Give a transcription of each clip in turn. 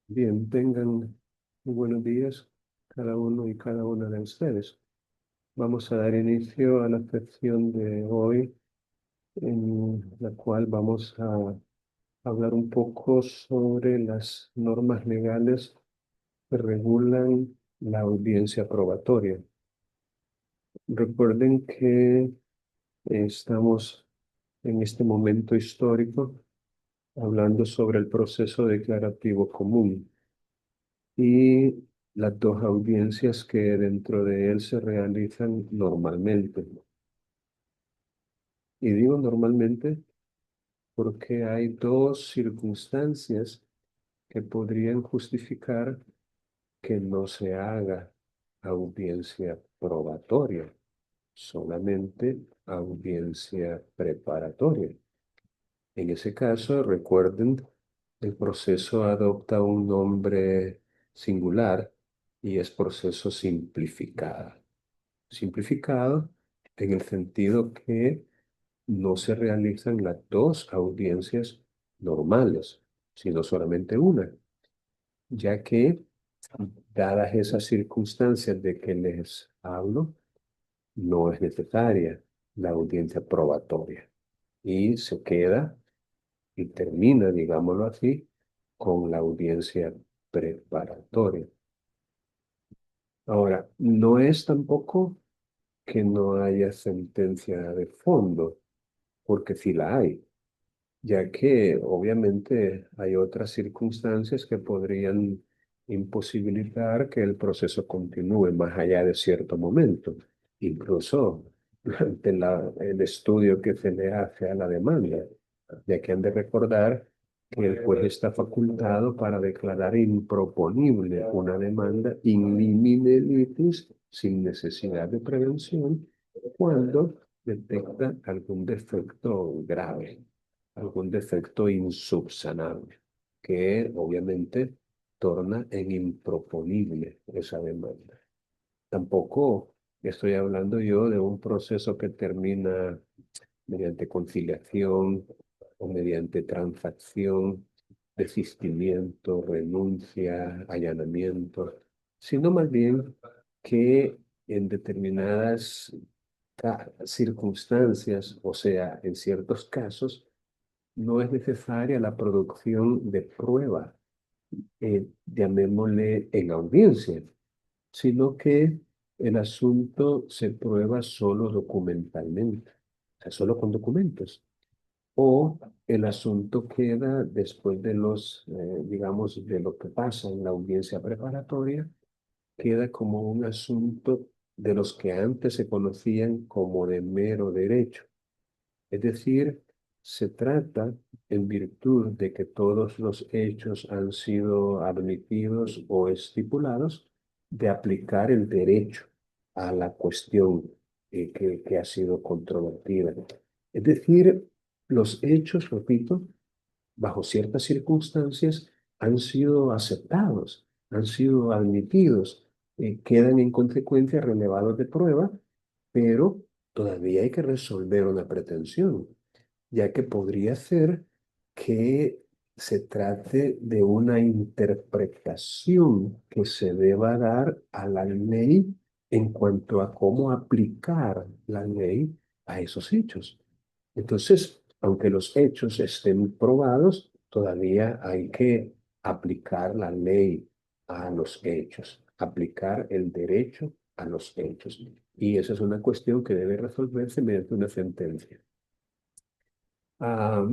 Bien, tengan muy buenos días cada uno y cada una de ustedes. Vamos a dar inicio a la sección de hoy, en la cual vamos a hablar un poco sobre las normas legales que regulan la audiencia probatoria. Recuerden que estamos en este momento histórico hablando sobre el proceso declarativo común y las dos audiencias que dentro de él se realizan normalmente. Y digo normalmente porque hay dos circunstancias que podrían justificar que no se haga audiencia probatoria, solamente audiencia preparatoria. En ese caso, recuerden, el proceso adopta un nombre singular y es proceso simplificado. Simplificado en el sentido que no se realizan las dos audiencias normales, sino solamente una, ya que, dadas esas circunstancias de que les hablo, no es necesaria la audiencia probatoria y se queda y termina, digámoslo así, con la audiencia preparatoria. Ahora, no es tampoco que no haya sentencia de fondo, porque sí la hay, ya que obviamente hay otras circunstancias que podrían imposibilitar que el proceso continúe más allá de cierto momento, incluso durante el estudio que se le hace a la demanda, ya que han de recordar que el juez está facultado para declarar improponible una demanda in limine litis sin necesidad de prevención cuando detecta algún defecto grave, algún defecto insubsanable, que obviamente torna en improponible esa demanda. Tampoco estoy hablando yo de un proceso que termina mediante conciliación o mediante transacción, desistimiento, renuncia, allanamiento, sino más bien que en determinadas circunstancias, o sea, en ciertos casos, no es necesaria la producción de prueba, llamémosle en audiencia, sino que el asunto se prueba solo documentalmente, o sea, solo con documentos. O el asunto queda después de digamos, de lo que pasa en la audiencia preparatoria, queda como un asunto de los que antes se conocían como de mero derecho. Es decir, se trata, en virtud de que todos los hechos han sido admitidos o estipulados, de aplicar el derecho a la cuestión que ha sido controvertida. Es decir, los hechos, repito, bajo ciertas circunstancias han sido aceptados, han sido admitidos, quedan en consecuencia relevados de prueba, pero todavía hay que resolver una pretensión, ya que podría ser que se trate de una interpretación que se deba dar a la ley en cuanto a cómo aplicar la ley a esos hechos. Entonces, aunque los hechos estén probados, todavía hay que aplicar la ley a los hechos, aplicar el derecho a los hechos. Y esa es una cuestión que debe resolverse mediante una sentencia. Ah,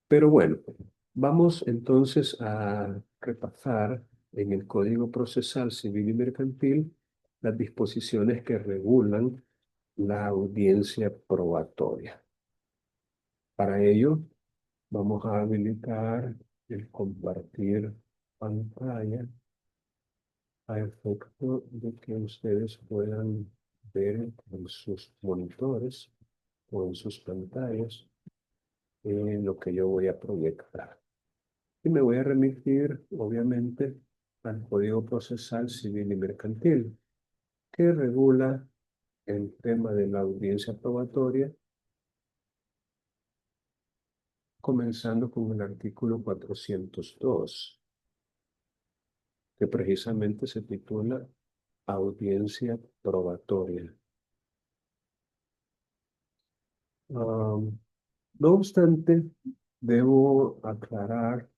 pero bueno, vamos entonces a repasar en el Código Procesal Civil y Mercantil las disposiciones que regulan la audiencia probatoria. Para ello, vamos a habilitar el compartir pantalla a efecto de que ustedes puedan ver en sus monitores o en sus pantallas lo que yo voy a proyectar. Y me voy a remitir, obviamente, al Código Procesal Civil y Mercantil, que regula el tema de la audiencia probatoria, comenzando con el artículo 402. que precisamente se titula Audiencia probatoria. Um, no obstante, debo aclarar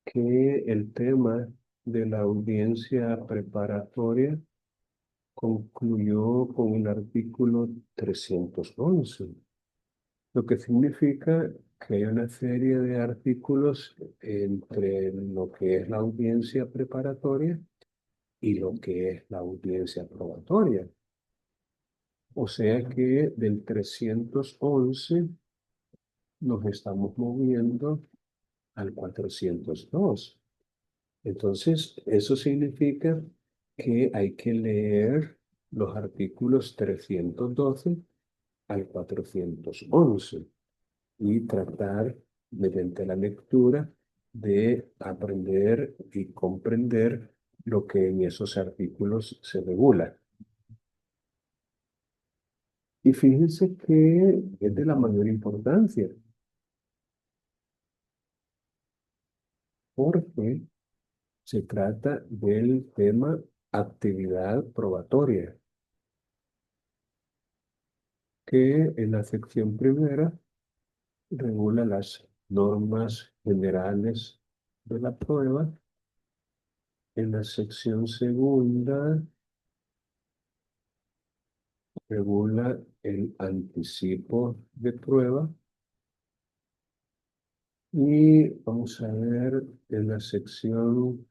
que el tema de la audiencia preparatoria concluyó con el artículo 311, lo que significa que hay una serie de artículos entre lo que es la audiencia preparatoria y lo que es la audiencia probatoria. O sea que del 311 nos estamos moviendo al 402. Entonces, eso significa que hay que leer los artículos 312 al 411 y tratar, mediante la lectura, de aprender y comprender lo que en esos artículos se regula. Y fíjense que es de la mayor importancia, porque se trata del tema actividad probatoria, que en la sección primera regula las normas generales de la prueba. En la sección segunda regula el anticipo de prueba. Y vamos a ver en la sección,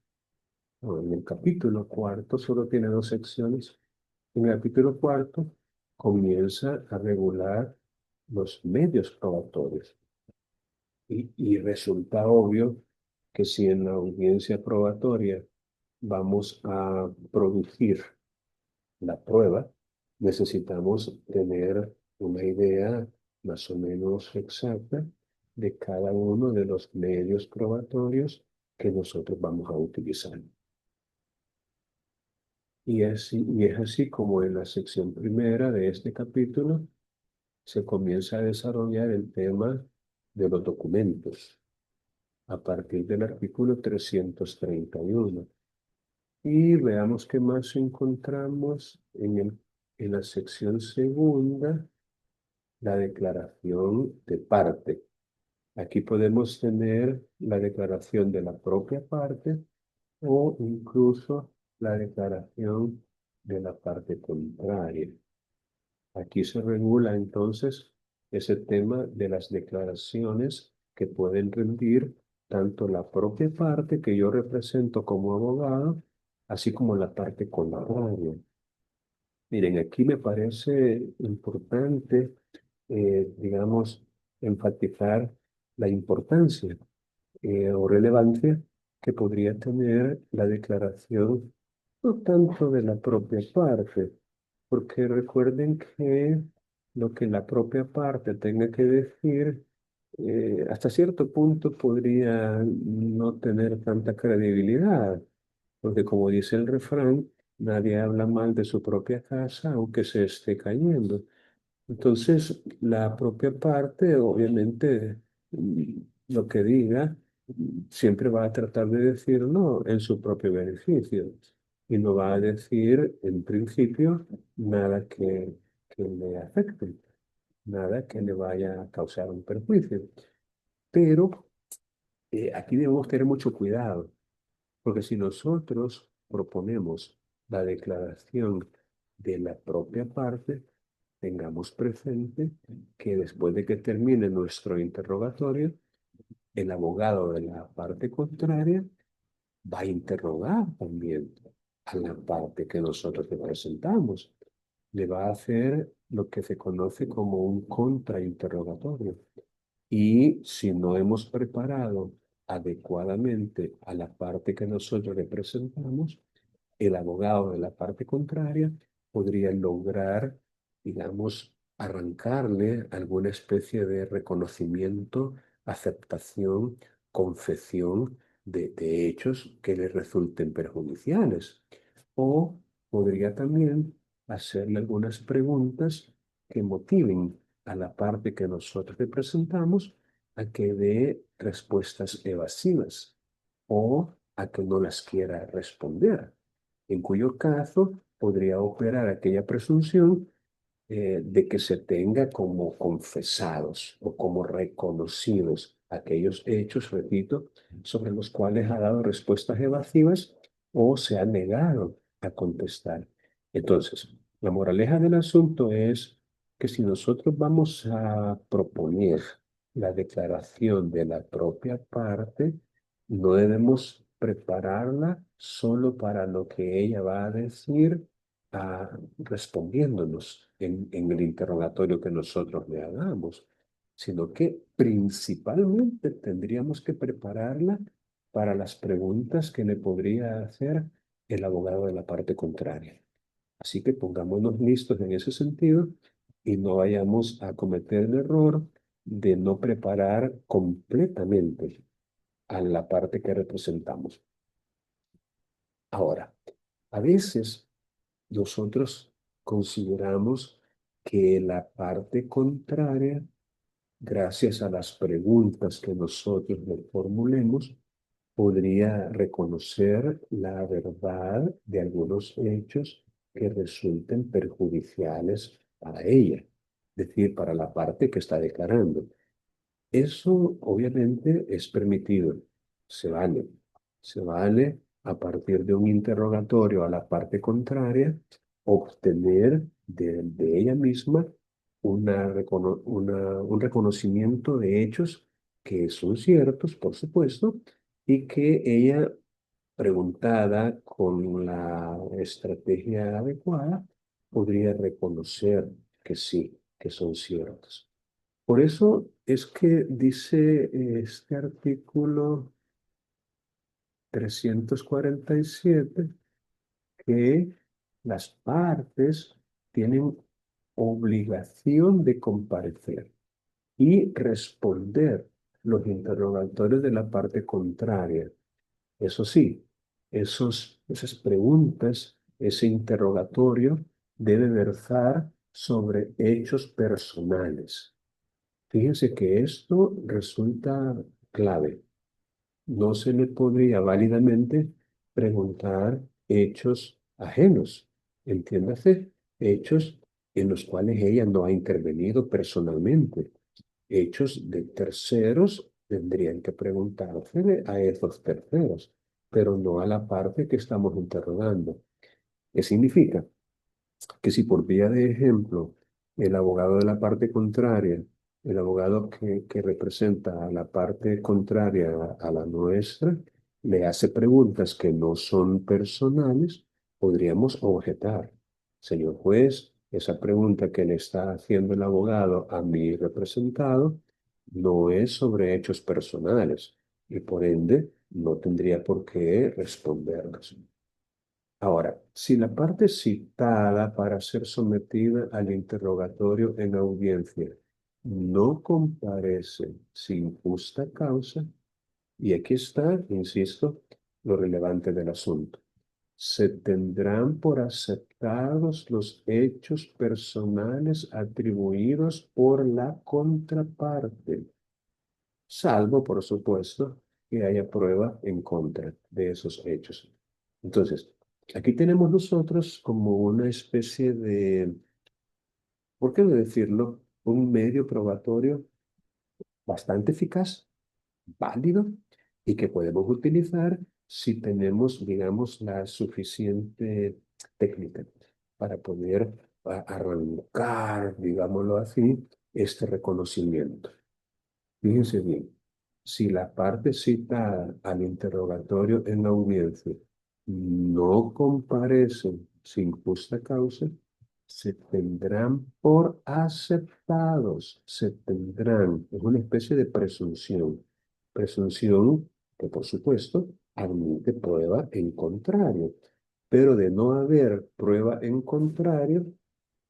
o en el capítulo cuarto, solo tiene dos secciones. En el capítulo cuarto comienza a regular los medios probatorios. Y resulta obvio que si en la audiencia probatoria vamos a producir la prueba, necesitamos tener una idea más o menos exacta de cada uno de los medios probatorios que nosotros vamos a utilizar. Y es así como en la sección primera de este capítulo se comienza a desarrollar el tema de los documentos a partir del artículo 331. Y veamos qué más encontramos en la sección segunda, la declaración de parte. Aquí podemos tener la declaración de la propia parte o incluso la declaración de la parte contraria. Aquí se regula entonces ese tema de las declaraciones que pueden rendir tanto la propia parte que yo represento como abogado, así como la parte contraria. Miren, aquí me parece importante, digamos, enfatizar la importancia o relevancia que podría tener la declaración, no tanto de la propia parte, porque recuerden que lo que la propia parte tenga que decir, hasta cierto punto podría no tener tanta credibilidad, porque como dice el refrán, nadie habla mal de su propia casa aunque se esté cayendo. Entonces, la propia parte, obviamente, lo que diga, siempre va a tratar de decir no en su propio beneficio y no va a decir, en principio, nada que le afecte, nada que le vaya a causar un perjuicio. Pero aquí debemos tener mucho cuidado, porque si nosotros proponemos la declaración de la propia parte, tengamos presente que después de que termine nuestro interrogatorio, el abogado de la parte contraria va a interrogar también a la parte que nosotros representamos. Le va a hacer lo que se conoce como un contrainterrogatorio. Y si no hemos preparado adecuadamente a la parte que nosotros representamos, el abogado de la parte contraria podría lograr, digamos, arrancarle alguna especie de reconocimiento, aceptación, confesión de hechos que le resulten perjudiciales. O podría también hacerle algunas preguntas que motiven a la parte que nosotros representamos a que dé respuestas evasivas o a que no las quiera responder, en cuyo caso podría operar aquella presunción de que se tenga como confesados o como reconocidos aquellos hechos, repito, sobre los cuales ha dado respuestas evasivas o se ha negado a contestar. Entonces, la moraleja del asunto es que si nosotros vamos a proponer la declaración de la propia parte, no debemos prepararla solo para lo que ella va a decir respondiéndonos en el interrogatorio que nosotros le hagamos, sino que principalmente tendríamos que prepararla para las preguntas que le podría hacer el abogado de la parte contraria. Así que pongámonos listos en ese sentido y no vayamos a cometer el error de no preparar completamente a la parte que representamos. Ahora, a veces nosotros consideramos que la parte contraria, gracias a las preguntas que nosotros le formulemos, podría reconocer la verdad de algunos hechos que resulten perjudiciales para ella, es decir, para la parte que está declarando. Eso obviamente es permitido, se vale. Se vale a partir de un interrogatorio a la parte contraria obtener de ella misma un reconocimiento de hechos que son ciertos, por supuesto, y que ella, preguntada con la estrategia adecuada, podría reconocer que sí, que son ciertos. Por eso es que dice este artículo 347 que las partes tienen obligación de comparecer y responder los interrogatorios de la parte contraria. Eso sí, esas preguntas, ese interrogatorio debe versar sobre hechos personales. Fíjense que esto resulta clave. No se le podría válidamente preguntar hechos ajenos, entiéndase, hechos en los cuales ella no ha intervenido personalmente. Hechos de terceros tendrían que preguntarse a esos terceros, pero no a la parte que estamos interrogando. ¿Qué significa? Que si por vía de ejemplo el abogado de la parte contraria, el abogado que representa a la parte contraria a la nuestra, le hace preguntas que no son personales, podríamos objetar. Señor juez, esa pregunta que le está haciendo el abogado a mi representado no es sobre hechos personales y por ende no tendría por qué respondernos. Ahora, si la parte citada para ser sometida al interrogatorio en audiencia no comparece sin justa causa, y aquí está, insisto, lo relevante del asunto, se tendrán por aceptados los hechos personales atribuidos por la contraparte, salvo, por supuesto, que haya prueba en contra de esos hechos. Entonces, aquí tenemos nosotros como una especie de, ¿por qué no decirlo? Un medio probatorio bastante eficaz, válido y que podemos utilizar si tenemos, digamos, la suficiente técnica para poder arrancar, digámoslo así, este reconocimiento. Fíjense bien, si la parte citada al interrogatorio en la audiencia no comparece sin justa causa, se tendrán por aceptados, se tendrán, es una especie de presunción que por supuesto admite prueba en contrario, pero de no haber prueba en contrario,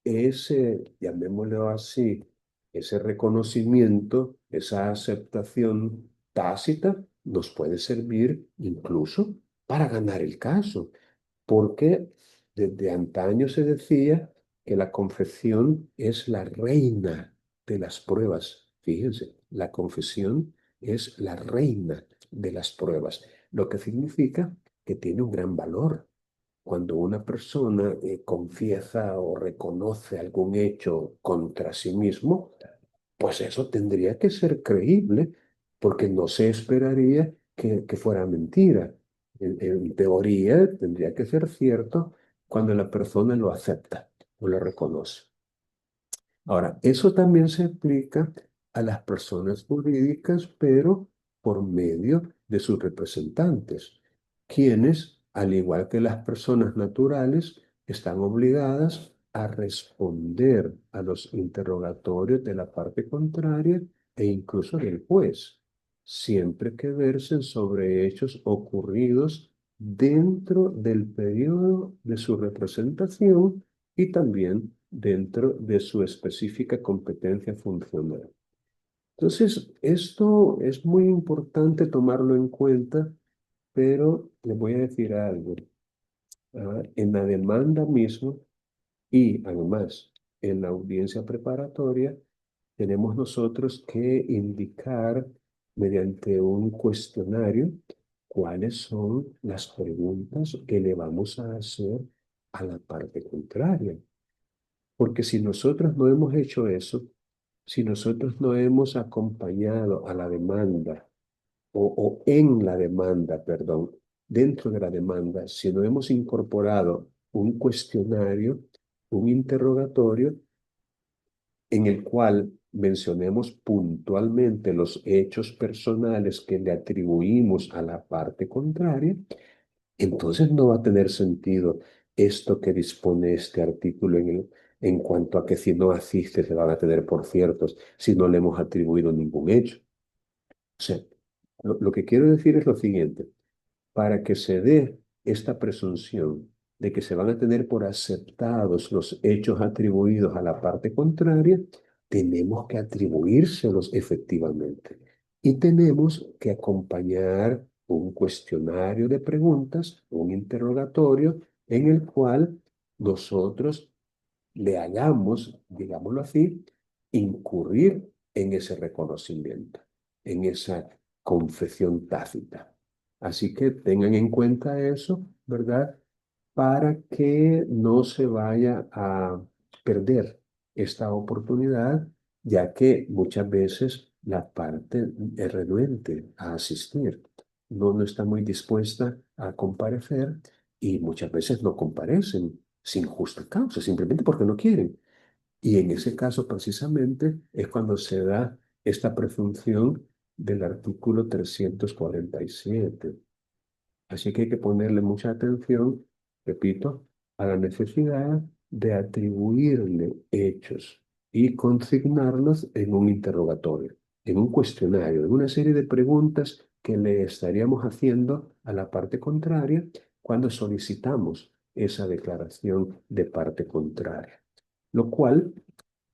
ese, llamémoslo así, ese reconocimiento, esa aceptación tácita nos puede servir incluso para ganar el caso, porque desde antaño se decía que la confesión es la reina de las pruebas. Fíjense, la confesión es la reina de las pruebas. lo que significa que tiene un gran valor. Cuando una persona confiesa o reconoce algún hecho contra sí mismo, pues eso tendría que ser creíble, porque no se esperaría que fuera mentira. En teoría, tendría que ser cierto cuando la persona lo acepta o lo reconoce. Ahora, eso también se aplica a las personas jurídicas, pero por medio de sus representantes, quienes, al igual que las personas naturales, están obligadas a responder a los interrogatorios de la parte contraria e incluso del juez, siempre que versen sobre hechos ocurridos dentro del periodo de su representación y también dentro de su específica competencia funcional. Entonces, esto es muy importante tomarlo en cuenta, pero les voy a decir algo. En la demanda mismo y además en la audiencia preparatoria, tenemos nosotros que indicar mediante un cuestionario cuáles son las preguntas que le vamos a hacer a la parte contraria. Porque si nosotros no hemos hecho eso, si nosotros no hemos acompañado a la demanda o en la demanda, perdón, dentro de la demanda, si no hemos incorporado un cuestionario, un interrogatorio en el cual mencionemos puntualmente los hechos personales que le atribuimos a la parte contraria, entonces no va a tener sentido esto que dispone este artículo en cuanto a que si no asiste se van a tener por ciertos si no le hemos atribuido ningún hecho. O sea, lo que quiero decir es lo siguiente: para que se dé esta presunción de que se van a tener por aceptados los hechos atribuidos a la parte contraria, tenemos que atribuírselos efectivamente. Y tenemos que acompañar un cuestionario de preguntas, un interrogatorio, en el cual nosotros le hagamos, digámoslo así, incurrir en ese reconocimiento, en esa confesión tácita. Así que tengan en cuenta eso, ¿verdad? Para que no se vaya a perder esta oportunidad, ya que muchas veces la parte es renuente a asistir, no está muy dispuesta a comparecer y muchas veces no comparecen sin justa causa, simplemente porque no quieren. Y en ese caso, precisamente, es cuando se da esta presunción del artículo 347. Así que hay que ponerle mucha atención, repito, a la necesidad de atribuirle hechos y consignarlos en un interrogatorio, en un cuestionario, en una serie de preguntas que le estaríamos haciendo a la parte contraria cuando solicitamos esa declaración de parte contraria. Lo cual,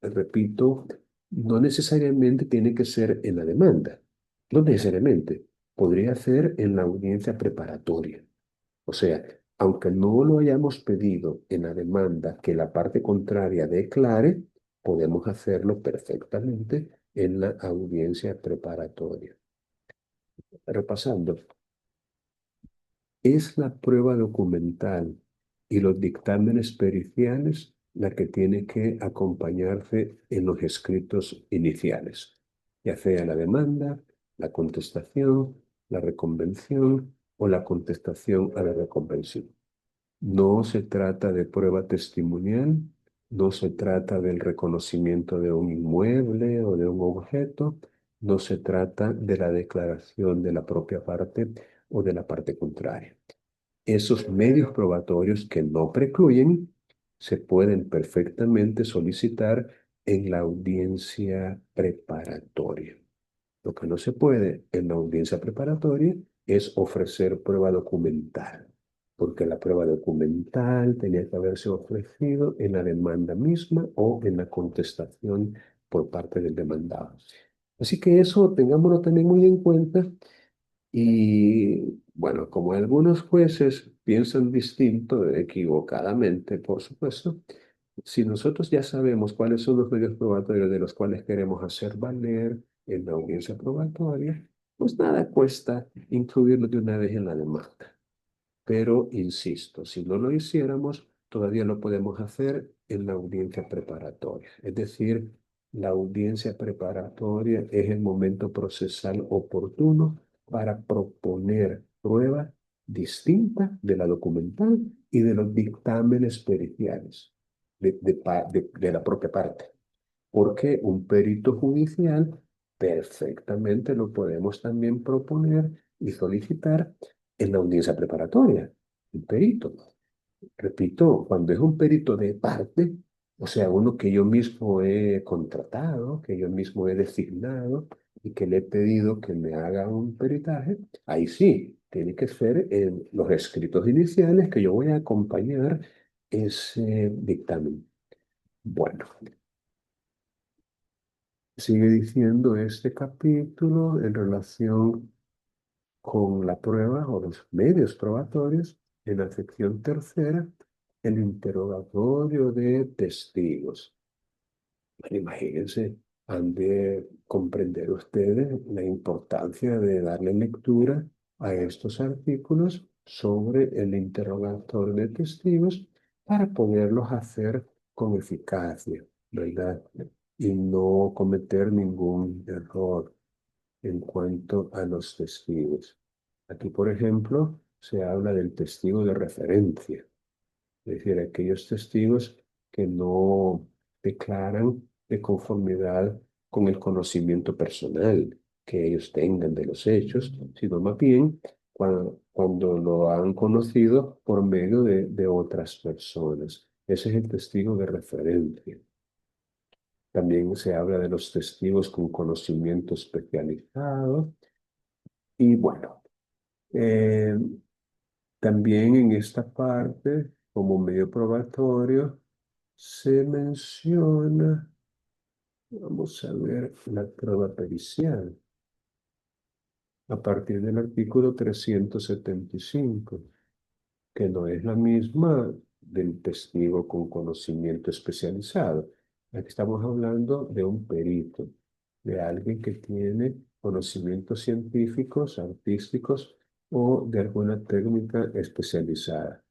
repito, no necesariamente tiene que ser en la demanda, no necesariamente, podría ser en la audiencia preparatoria. O sea, aunque no lo hayamos pedido en la demanda que la parte contraria declare, podemos hacerlo perfectamente en la audiencia preparatoria. Repasando, es la prueba documental y los dictámenes periciales la que tiene que acompañarse en los escritos iniciales, ya sea la demanda, la contestación, la reconvención o la contestación a la reconvención. No se trata de prueba testimonial, no se trata del reconocimiento de un inmueble o de un objeto, no se trata de la declaración de la propia parte o de la parte contraria. Esos medios probatorios que no precluyen se pueden perfectamente solicitar en la audiencia preparatoria. Lo que no se puede en la audiencia preparatoria es ofrecer prueba documental, porque la prueba documental tenía que haberse ofrecido en la demanda misma o en la contestación por parte del demandado. Así que eso tengámoslo también muy en cuenta y bueno, como algunos jueces piensan distinto, equivocadamente, por supuesto, si nosotros ya sabemos cuáles son los medios probatorios de los cuales queremos hacer valer en la audiencia probatoria, pues nada cuesta incluirlo de una vez en la demanda. Pero, insisto, si no lo hiciéramos, todavía lo podemos hacer en la audiencia preparatoria. Es decir, la audiencia preparatoria es el momento procesal oportuno para proponer pruebas distintas de la documental y de los dictámenes periciales de la propia parte. Porque un perito judicial perfectamente lo podemos también proponer y solicitar en la audiencia preparatoria. Un perito. Repito, cuando es un perito de parte, o sea, uno que yo mismo he contratado, que yo mismo he designado y que le he pedido que me haga un peritaje, ahí sí, tiene que ser en los escritos iniciales que yo voy a acompañar ese dictamen. Bueno, sigue diciendo este capítulo en relación con la prueba o los medios probatorios, en la sección tercera, el interrogatorio de testigos. Bueno, imagínense, han de comprender ustedes la importancia de darle lectura a estos artículos sobre el interrogatorio de testigos para poderlos hacer con eficacia, ¿verdad? Y no cometer ningún error en cuanto a los testigos. Aquí, por ejemplo, se habla del testigo de referencia, es decir, aquellos testigos que no declaran de conformidad con el conocimiento personal que ellos tengan de los hechos, sino más bien cuando lo han conocido por medio de otras personas. Ese es el testigo de referencia. También se habla de los testigos con conocimiento especializado. Y bueno, eh, también en esta parte, como medio probatorio, se menciona, vamos a ver, la prueba pericial a partir del artículo 375, que no es la misma del testigo con conocimiento especializado. Aquí estamos hablando de un perito, de alguien que tiene conocimientos científicos, artísticos o de alguna técnica especializada.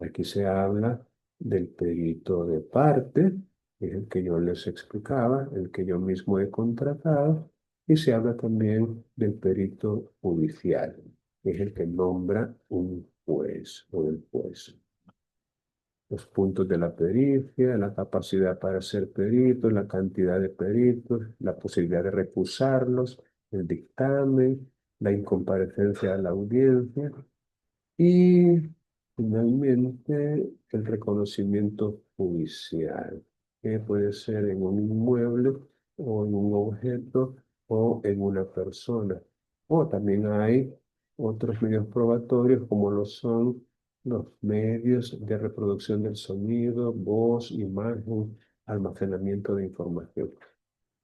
Aquí se habla del perito de parte, que es el que yo les explicaba, el que yo mismo he contratado, y se habla también del perito judicial, que es el que nombra un juez o el juez. Los puntos de la pericia, la capacidad para ser perito, la cantidad de peritos, la posibilidad de recusarlos, el dictamen, la incomparecencia a la audiencia y finalmente el reconocimiento judicial, que puede ser en un inmueble o en un objeto o en una persona. O también hay otros medios probatorios como lo son los medios de reproducción del sonido, voz, imagen, almacenamiento de información.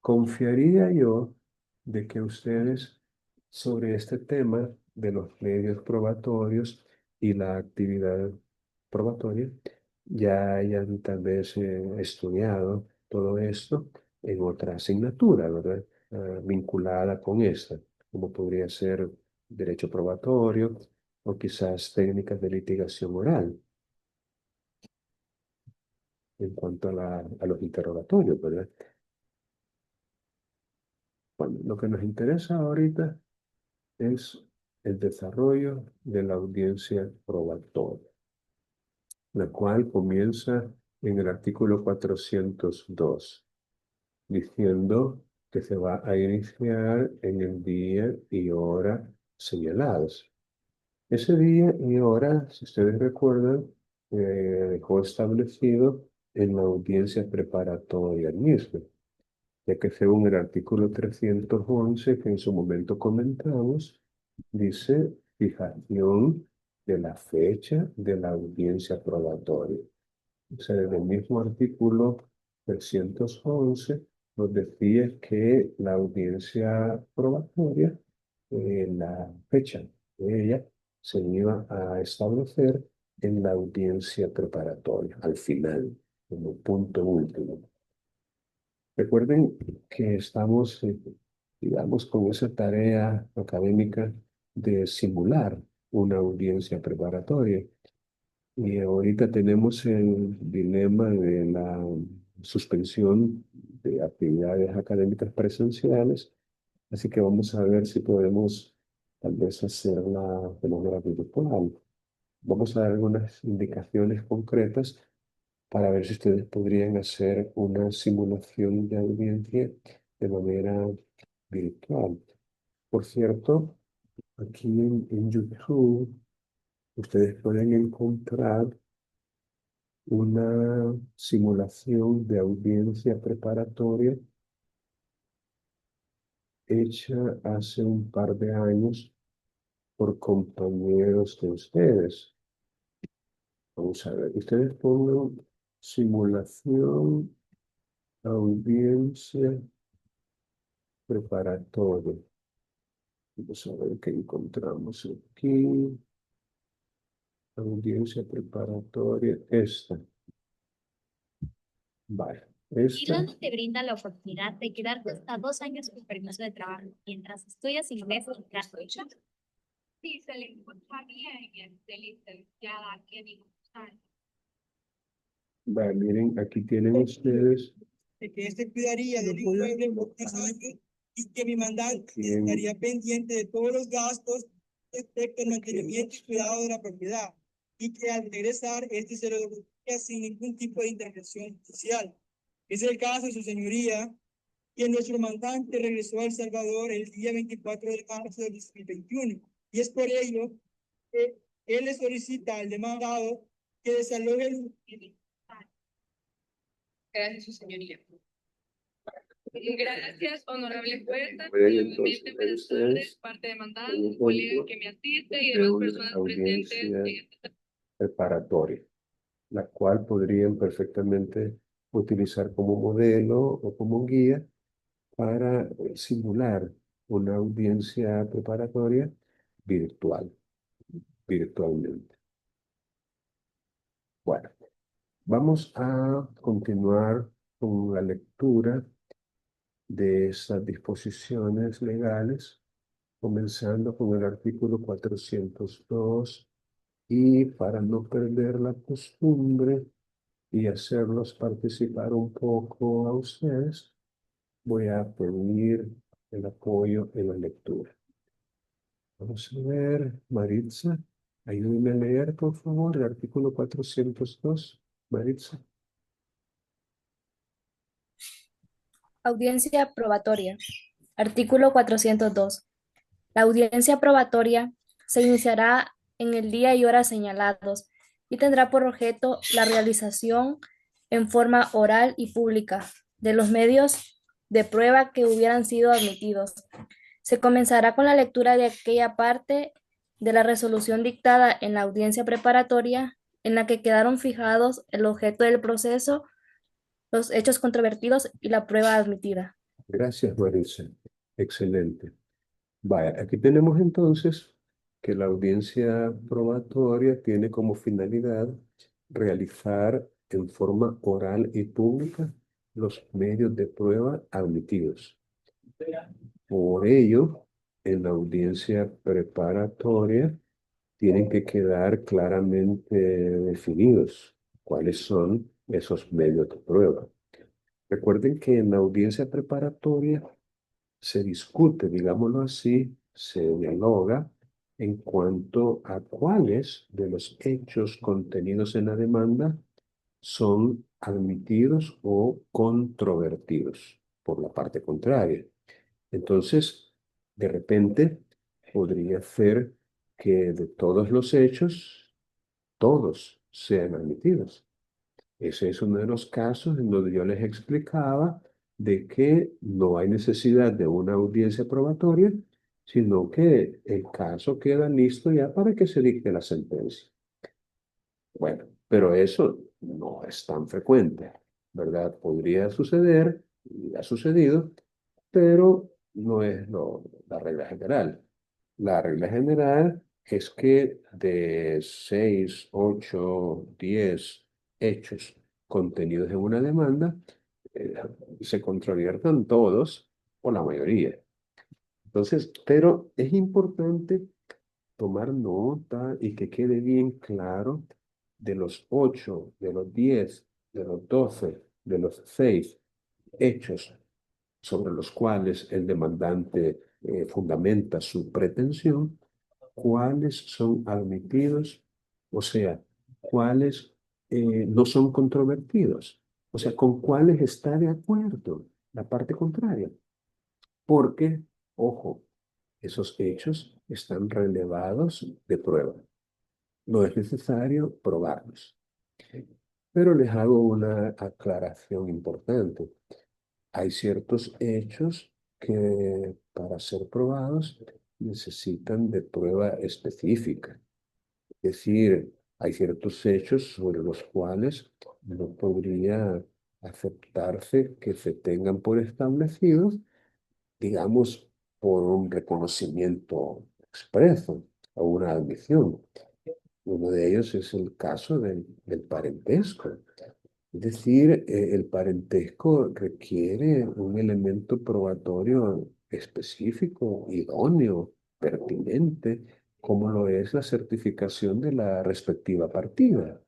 Confiaría yo de que ustedes sobre este tema de los medios probatorios y la actividad probatoria ya hayan tal vez estudiado todo esto en otra asignatura, ¿verdad? Vinculada con esta, como podría ser derecho probatorio o quizás técnicas de litigación oral en cuanto a los interrogatorios, ¿verdad? Bueno, lo que nos interesa ahorita es el desarrollo de la audiencia probatoria, la cual comienza en el artículo 402, diciendo que se va a iniciar en el día y hora señalados. Ese día y hora, si ustedes recuerdan, dejó establecido en la audiencia preparatoria misma, ya que según el artículo 311 que en su momento comentamos, dice fijación de la fecha de la audiencia probatoria. O sea, desde el mismo artículo 311 nos decía que la audiencia probatoria, la fecha de ella, se iba a establecer en la audiencia preparatoria, al final, como punto último. Recuerden que estamos digamos, con esa tarea académica de simular una audiencia preparatoria. Y ahorita tenemos el dilema de la suspensión de actividades académicas presenciales, así que vamos a ver si podemos tal vez hacerla de manera virtual. Vamos a dar algunas indicaciones concretas para ver si ustedes podrían hacer una simulación de audiencia de manera virtual. Por cierto, aquí en YouTube ustedes pueden encontrar una simulación de audiencia preparatoria hecha hace un par de años por compañeros de ustedes. Vamos a ver, ustedes pongan simulación, audiencia preparatoria. Vamos a ver qué encontramos aquí. Audiencia preparatoria, esta. Vale, esta. Irlanda te brinda la oportunidad de quedarte hasta 2 años con permiso de trabajo mientras estudias inglés en Cambridge. Sí, se le encuentra bien, se licenciada aquí en Inglaterra. Vale, miren, aquí tienen ustedes. De que este cuidaría del inmueble por 3 años y que mi mandante estaría pendiente de todos los gastos respecto al mantenimiento y cuidado de la propiedad y que al regresar este se lo devolvería sin ningún tipo de intervención social. Es el caso de su señoría, que nuestro mandante regresó a El Salvador el día 24 de marzo de 2021 y es por ello que él le solicita al demandado que desaloje el... Gracias, su señoría. Gracias, honorable jueza. Pueden Y entonces obviamente ver buenas tardes, ustedes parte demandada, un colega ejemplo que me asiste y de demás una personas presentes. audiencia preparatoria, la cual podrían perfectamente utilizar como modelo o como guía para simular una audiencia preparatoria virtual, virtualmente. Bueno, vamos a continuar con la lectura de esas disposiciones legales, comenzando con el artículo 402 y para no perder la costumbre y hacerlos participar un poco a ustedes, voy a pedir el apoyo en la lectura. Vamos a ver, Maritza, ayúdeme a leer, por favor, el artículo 402. Maritza. Audiencia probatoria. Artículo 402. La audiencia probatoria se iniciará en el día y hora señalados y tendrá por objeto la realización en forma oral y pública de los medios de prueba que hubieran sido admitidos. Se comenzará con la lectura de aquella parte de la resolución dictada en la audiencia preparatoria en la que quedaron fijados el objeto del proceso, los hechos controvertidos y la prueba admitida. Gracias, Maritza. Excelente. Vaya, aquí tenemos entonces que la audiencia probatoria tiene como finalidad realizar en forma oral y pública los medios de prueba admitidos. Por ello, en la audiencia preparatoria tienen que quedar claramente definidos cuáles son esos medios de prueba. Recuerden que en la audiencia preparatoria se discute, digámoslo así, se dialoga en cuanto a cuáles de los hechos contenidos en la demanda son admitidos o controvertidos por la parte contraria. Entonces, de repente, podría ser que de todos los hechos, todos sean admitidos. Ese es uno de los casos en donde yo les explicaba de que no hay necesidad de una audiencia probatoria, sino que el caso queda listo ya para que se dicte la sentencia. Bueno, pero eso no es tan frecuente, ¿verdad? Podría suceder, y ha sucedido, pero no es la regla general. La regla general es que de 6, 8, 10 hechos contenidos en una demanda, eh, se controviertan todos o la mayoría. Entonces, pero es importante tomar nota y que quede bien claro de los 8, de los 10, de los 12, de los 6 hechos sobre los cuales el demandante fundamenta su pretensión, cuáles son admitidos, o sea, cuáles no son controvertidos, o sea, con cuáles está de acuerdo la parte contraria, porque, ojo, esos hechos están relevados de prueba. No es necesario probarlos. Pero les hago una aclaración importante. Hay ciertos hechos que para ser probados necesitan de prueba específica. Es decir, hay ciertos hechos sobre los cuales no podría aceptarse que se tengan por establecidos, digamos, por un reconocimiento expreso o una admisión. Uno de ellos es el caso del parentesco. Es decir, el parentesco requiere un elemento probatorio específico, idóneo, pertinente, como lo es la certificación de la respectiva partida.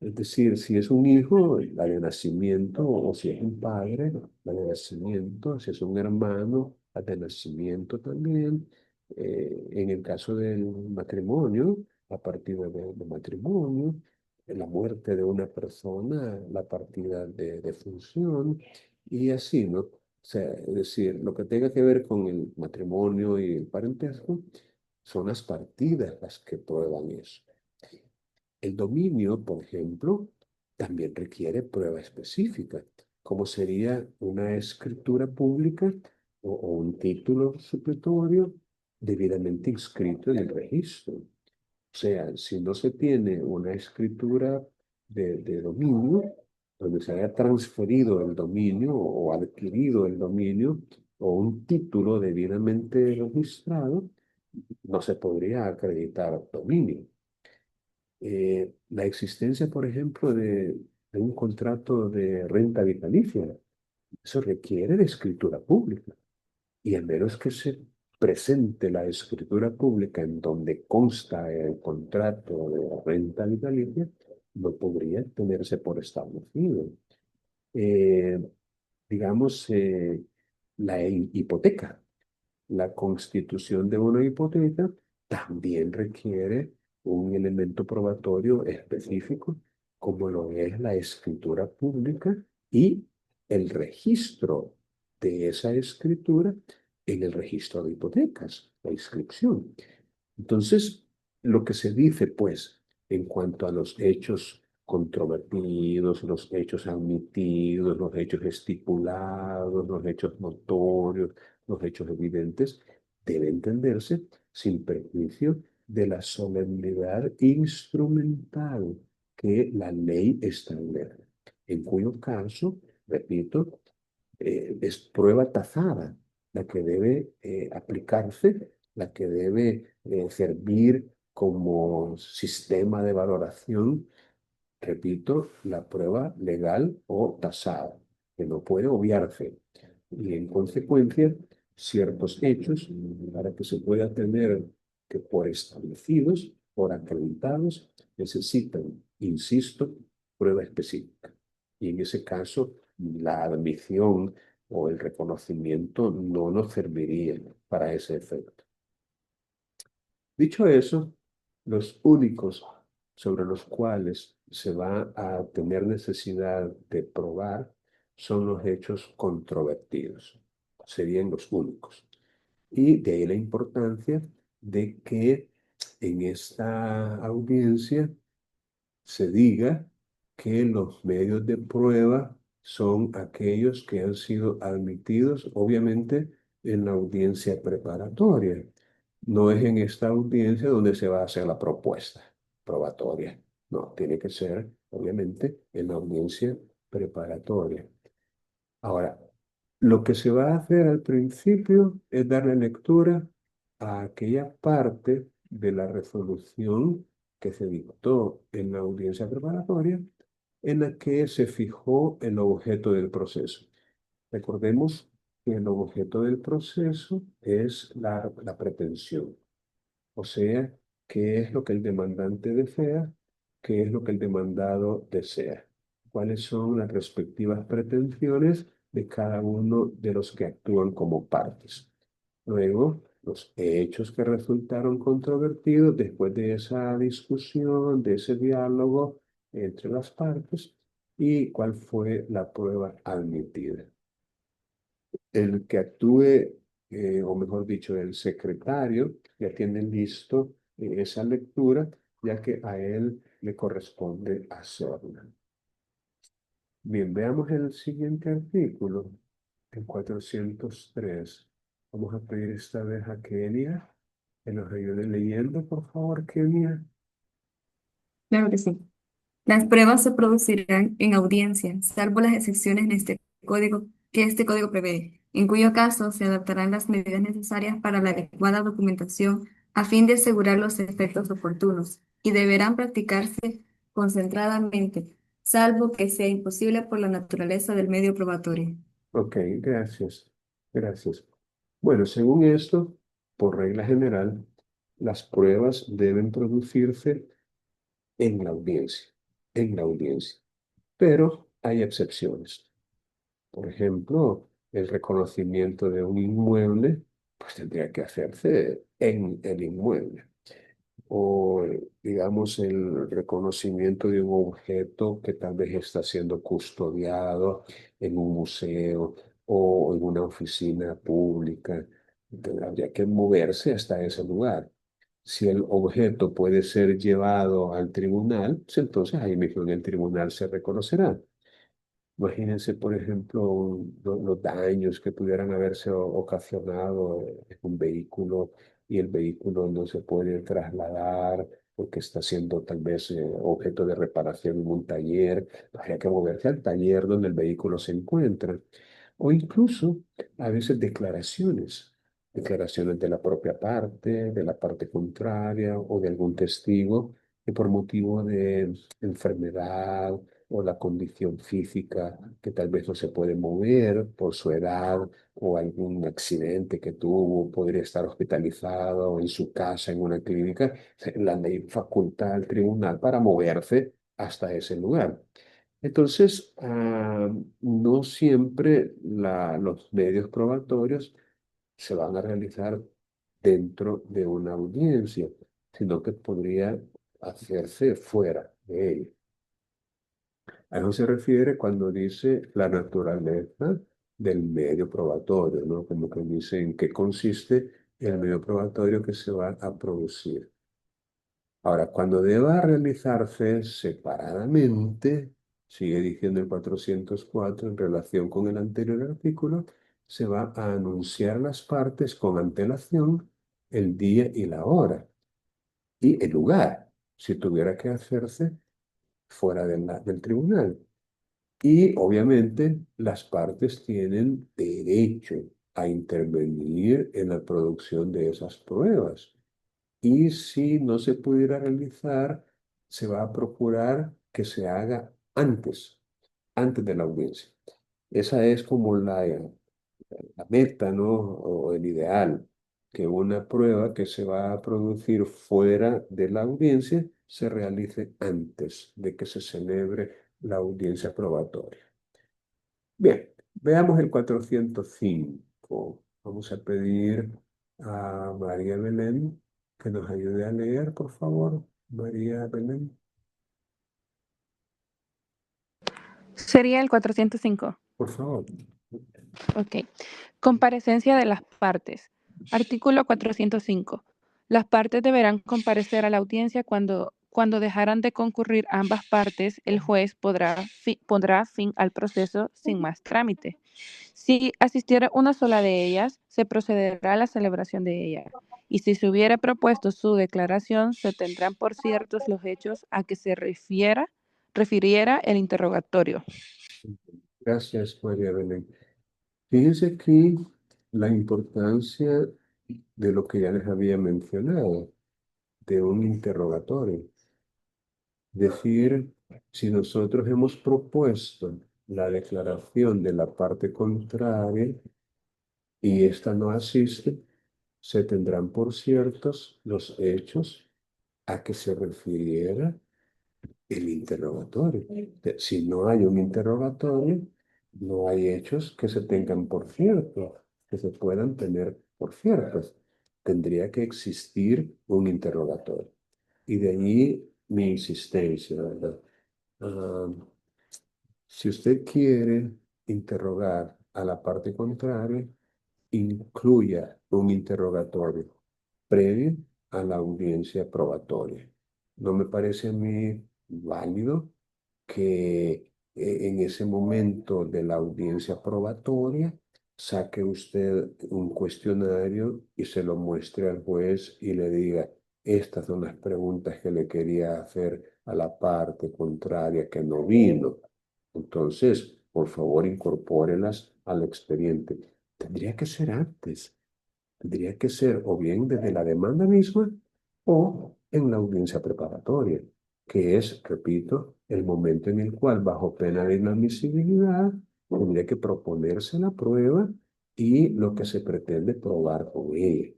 Es decir, si es un hijo, la de nacimiento, o si es un padre, la de nacimiento, si es un hermano, la de nacimiento también. En el caso del matrimonio, la partida de matrimonio, la muerte de una persona, la partida de función, y así, ¿no? O sea, es decir, lo que tenga que ver con el matrimonio y el parentesco son las partidas las que prueban eso. El dominio, por ejemplo, también requiere prueba específica, como sería una escritura pública o un título supletorio debidamente inscrito en el registro. O sea, si no se tiene una escritura de dominio, donde se haya transferido el dominio o adquirido el dominio, o un título debidamente registrado, no se podría acreditar dominio. La existencia, por ejemplo, de un contrato de renta vitalicia, eso requiere de escritura pública. Y a menos que se presente la escritura pública en donde consta el contrato de renta vitalicia, no podría tenerse por establecido. Eh, digamos, la hipoteca. La constitución de una hipoteca también requiere un elemento probatorio específico, como lo es la escritura pública y el registro de esa escritura en el registro de hipotecas, la inscripción. Entonces, lo que se dice, pues, en cuanto a los hechos controvertidos, los hechos admitidos, los hechos estipulados, los hechos notorios, los hechos evidentes, debe entenderse sin perjuicio de la solemnidad instrumental que la ley establece, en cuyo caso, repito, es prueba tasada la que debe aplicarse, la que debe servir como sistema de valoración, repito, la prueba legal o tasada, que no puede obviarse. Y en consecuencia, ciertos hechos, para que se pueda tener que por establecidos, por acreditados, necesitan, insisto, prueba específica. Y en ese caso, la admisión o el reconocimiento no nos serviría para ese efecto. Dicho eso, los únicos sobre los cuales se va a tener necesidad de probar son los hechos controvertidos. Serían los únicos. Y de ahí la importancia de que en esta audiencia se diga que los medios de prueba son aquellos que han sido admitidos, obviamente, en la audiencia preparatoria. No es en esta audiencia donde se va a hacer la propuesta probatoria. No, tiene que ser, obviamente, en la audiencia preparatoria. Ahora, lo que se va a hacer al principio es darle lectura a aquella parte de la resolución que se dictó en la audiencia preparatoria en la que se fijó el objeto del proceso. Recordemos que el objeto del proceso es la pretensión. O sea, ¿qué es lo que el demandante desea? ¿Qué es lo que el demandado desea? ¿Cuáles son las respectivas pretensiones de cada uno de los que actúan como partes? Luego, los hechos que resultaron controvertidos después de esa discusión, de ese diálogo entre las partes, y cuál fue la prueba admitida. El que actúe, o mejor dicho, el secretario, ya tiene listo esa lectura, ya que a él le corresponde hacerla. Bien, veamos el siguiente artículo, el 403. Vamos a pedir esta vez a Kenia que nos ayude leyendo, por favor, Kenia. Claro que sí. Las pruebas se producirán en audiencia, salvo las excepciones en este código prevé, en cuyo caso se adaptarán las medidas necesarias para la adecuada documentación a fin de asegurar los efectos oportunos y deberán practicarse concentradamente, salvo que sea imposible por la naturaleza del medio probatorio. Ok, gracias. Gracias. Bueno, según esto, por regla general, las pruebas deben producirse en la audiencia, en la audiencia. Pero hay excepciones. Por ejemplo, el reconocimiento de un inmueble, pues tendría que hacerse en el inmueble. O, digamos, el reconocimiento de un objeto que tal vez está siendo custodiado en un museo o en una oficina pública. Entonces, habría que moverse hasta ese lugar. Si el objeto puede ser llevado al tribunal, pues entonces ahí mismo en el tribunal se reconocerá. Imagínense, por ejemplo, los daños que pudieran haberse ocasionado en un vehículo y el vehículo no se puede trasladar porque está siendo tal vez objeto de reparación en un taller. Habría que moverse al taller donde el vehículo se encuentra. O incluso a veces declaraciones de la propia parte, de la parte contraria o de algún testigo que por motivo de enfermedad o la condición física que tal vez no se puede mover por su edad o algún accidente que tuvo, podría estar hospitalizado en su casa, en una clínica, la ley faculta al tribunal para moverse hasta ese lugar. Entonces, no siempre los medios probatorios se van a realizar dentro de una audiencia, sino que podría hacerse fuera de ella. A eso se refiere cuando dice la naturaleza del medio probatorio, ¿no? Como que dice en qué consiste el medio probatorio que se va a producir. Ahora, cuando deba realizarse separadamente, sigue diciendo el 404 en relación con el anterior artículo, se va a anunciar las partes con antelación el día y la hora y el lugar, si tuviera que hacerse fuera del tribunal. Y obviamente las partes tienen derecho a intervenir en la producción de esas pruebas. Y si no se pudiera realizar, se va a procurar que se haga antes de la audiencia. Esa es como la meta, ¿no? O el ideal, que una prueba que se va a producir fuera de la audiencia se realice antes de que se celebre la audiencia probatoria. Bien, veamos el 405. Vamos a pedir a María Belén que nos ayude a leer, por favor. María Belén, Sería el 405. por favor. Ok. Comparecencia de las partes. Artículo 405. Las partes deberán comparecer a la audiencia cuando dejaran de concurrir ambas partes, el juez pondrá fin al proceso sin más trámite. Si asistiera una sola de ellas, se procederá a la celebración de ella. Y si se hubiera propuesto su declaración, se tendrán por ciertos los hechos a que se refiriera el interrogatorio. Gracias, María Belén. Fíjense aquí la importancia de lo que ya les había mencionado, de un interrogatorio. Decir, si nosotros hemos propuesto la declaración de la parte contraria, y ésta no asiste, se tendrán por ciertos los hechos a que se refiriera el interrogatorio. Si no hay un interrogatorio, no hay hechos que se tengan por cierto, que se puedan tener por ciertos. Tendría que existir un interrogatorio. Y de ahí mi insistencia, ¿verdad? Ah, si usted quiere interrogar a la parte contraria, incluya un interrogatorio previo a la audiencia probatoria. No me parece a mí válido que en ese momento de la audiencia probatoria saque usted un cuestionario y se lo muestre al juez y le diga, estas son las preguntas que le quería hacer a la parte contraria que no vino. Entonces, por favor, incorpórelas al expediente. Tendría que ser antes. Tendría que ser o bien desde la demanda misma o en la audiencia preparatoria, que es, repito, el momento en el cual, bajo pena de inadmisibilidad, tendría que proponerse la prueba y lo que se pretende probar con ella.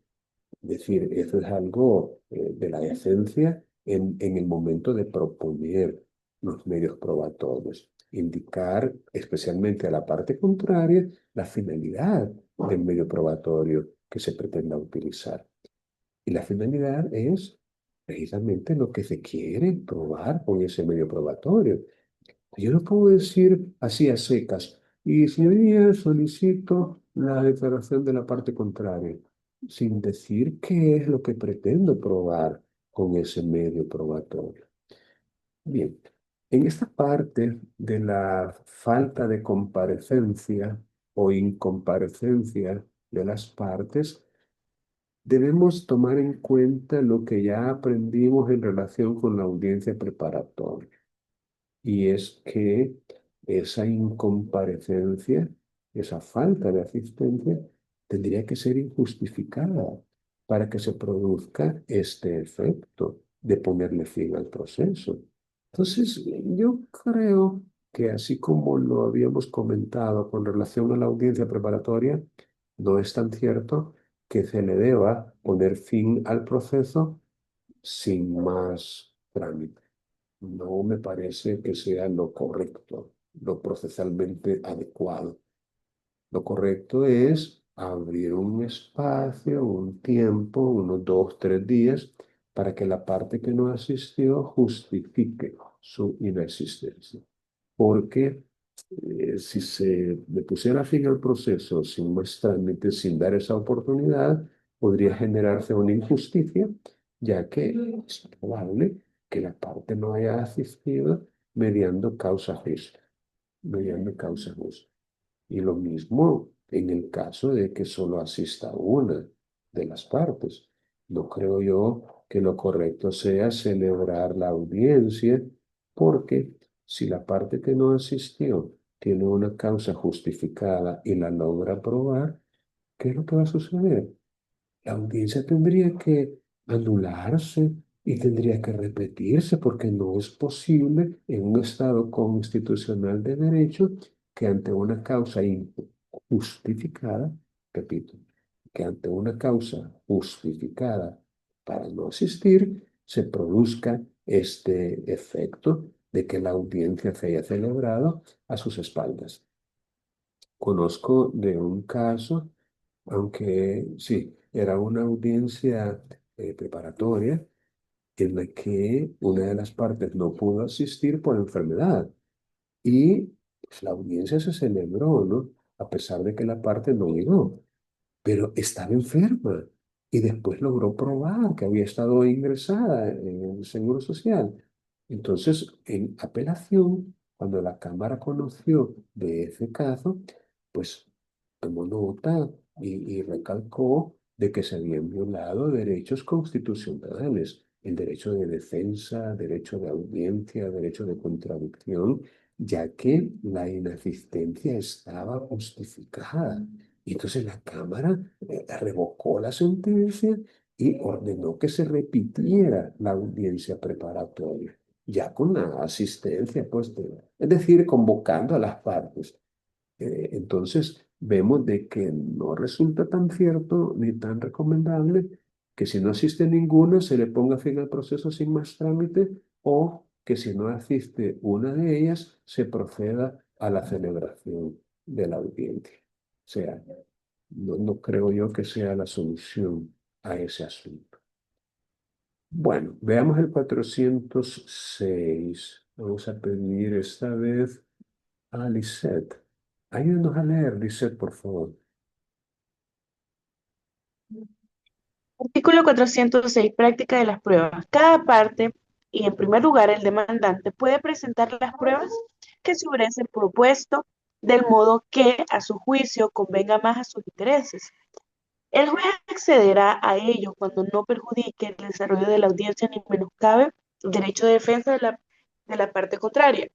Es decir, eso es algo de la esencia en el momento de proponer los medios probatorios. Indicar especialmente a la parte contraria la finalidad del medio probatorio que se pretenda utilizar. Y la finalidad es precisamente lo que se quiere probar con ese medio probatorio. Yo no puedo decir así a secas. Y señoría, solicito la declaración de la parte contraria, sin decir qué es lo que pretendo probar con ese medio probatorio. Bien, en esta parte de la falta de comparecencia o incomparecencia de las partes, debemos tomar en cuenta lo que ya aprendimos en relación con la audiencia preparatoria. Y es que esa incomparecencia, esa falta de asistencia, tendría que ser injustificada para que se produzca este efecto de ponerle fin al proceso. Entonces, yo creo que así como lo habíamos comentado con relación a la audiencia preparatoria, no es tan cierto que se le deba poner fin al proceso sin más trámite. No me parece que sea lo correcto, lo procesalmente adecuado. Lo correcto es abrir un espacio, un tiempo, unos 2, 3 días, para que la parte que no asistió justifique su inexistencia. Porque si se le pusiera fin al proceso sin más trámites, sin dar esa oportunidad, podría generarse una injusticia, ya que es probable que la parte no haya asistido mediando causa justa, mediando causa justa. Y lo mismo en el caso de que solo asista una de las partes. No creo yo que lo correcto sea celebrar la audiencia, porque si la parte que no asistió tiene una causa justificada y la logra probar, ¿qué es lo que va a suceder? La audiencia tendría que anularse y tendría que repetirse porque no es posible en un Estado constitucional de derecho que ante una causa injustificada, repito, que ante una causa justificada para no asistir, se produzca este efecto de que la audiencia se haya celebrado a sus espaldas. Conozco de un caso, aunque sí, era una audiencia preparatoria en la que una de las partes no pudo asistir por enfermedad y pues, la audiencia se celebró, ¿no? A pesar de que la parte no llegó, pero estaba enferma y después logró probar que había estado ingresada en el Seguro Social. Entonces, en apelación, cuando la Cámara conoció de ese caso, pues tomó nota y recalcó de que se habían violado derechos constitucionales, el derecho de defensa, derecho de audiencia, derecho de contradicción, ya que la inasistencia estaba justificada. Y entonces la Cámara revocó la sentencia y ordenó que se repitiera la audiencia preparatoria, ya con la asistencia, pues, es decir, convocando a las partes. Entonces, vemos de que no resulta tan cierto ni tan recomendable que si no asiste ninguna se le ponga fin al proceso sin más trámite o que si no asiste una de ellas se proceda a la celebración de la audiencia. O sea, no creo yo que sea la solución a ese asunto. Bueno, veamos el 406. Vamos a pedir esta vez a Lisette. Ayúdanos a leer, Lisette, por favor. Artículo 406. Práctica de las pruebas. Cada parte, y en primer lugar el demandante, puede presentar las pruebas que se hubiesen propuesto del modo que, a su juicio, convenga más a sus intereses. El juez accederá a ello cuando no perjudique el desarrollo de la audiencia ni menoscabe el derecho de defensa de la parte contraria.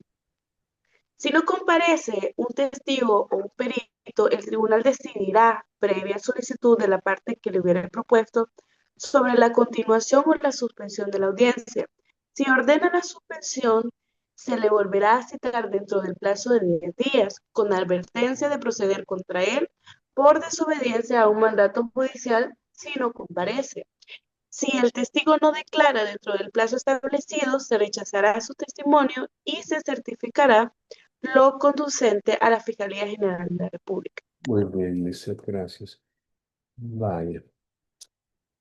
Si no comparece un testigo o un perito, el tribunal decidirá, previa solicitud de la parte que le hubiera propuesto, sobre la continuación o la suspensión de la audiencia. Si ordena la suspensión, se le volverá a citar dentro del plazo de 10 días, con advertencia de proceder contra él por desobediencia a un mandato judicial si no comparece. Si el testigo no declara dentro del plazo establecido, se rechazará su testimonio y se certificará lo conducente a la Fiscalía General de la República. Muy bien, Lisette, gracias. Vaya.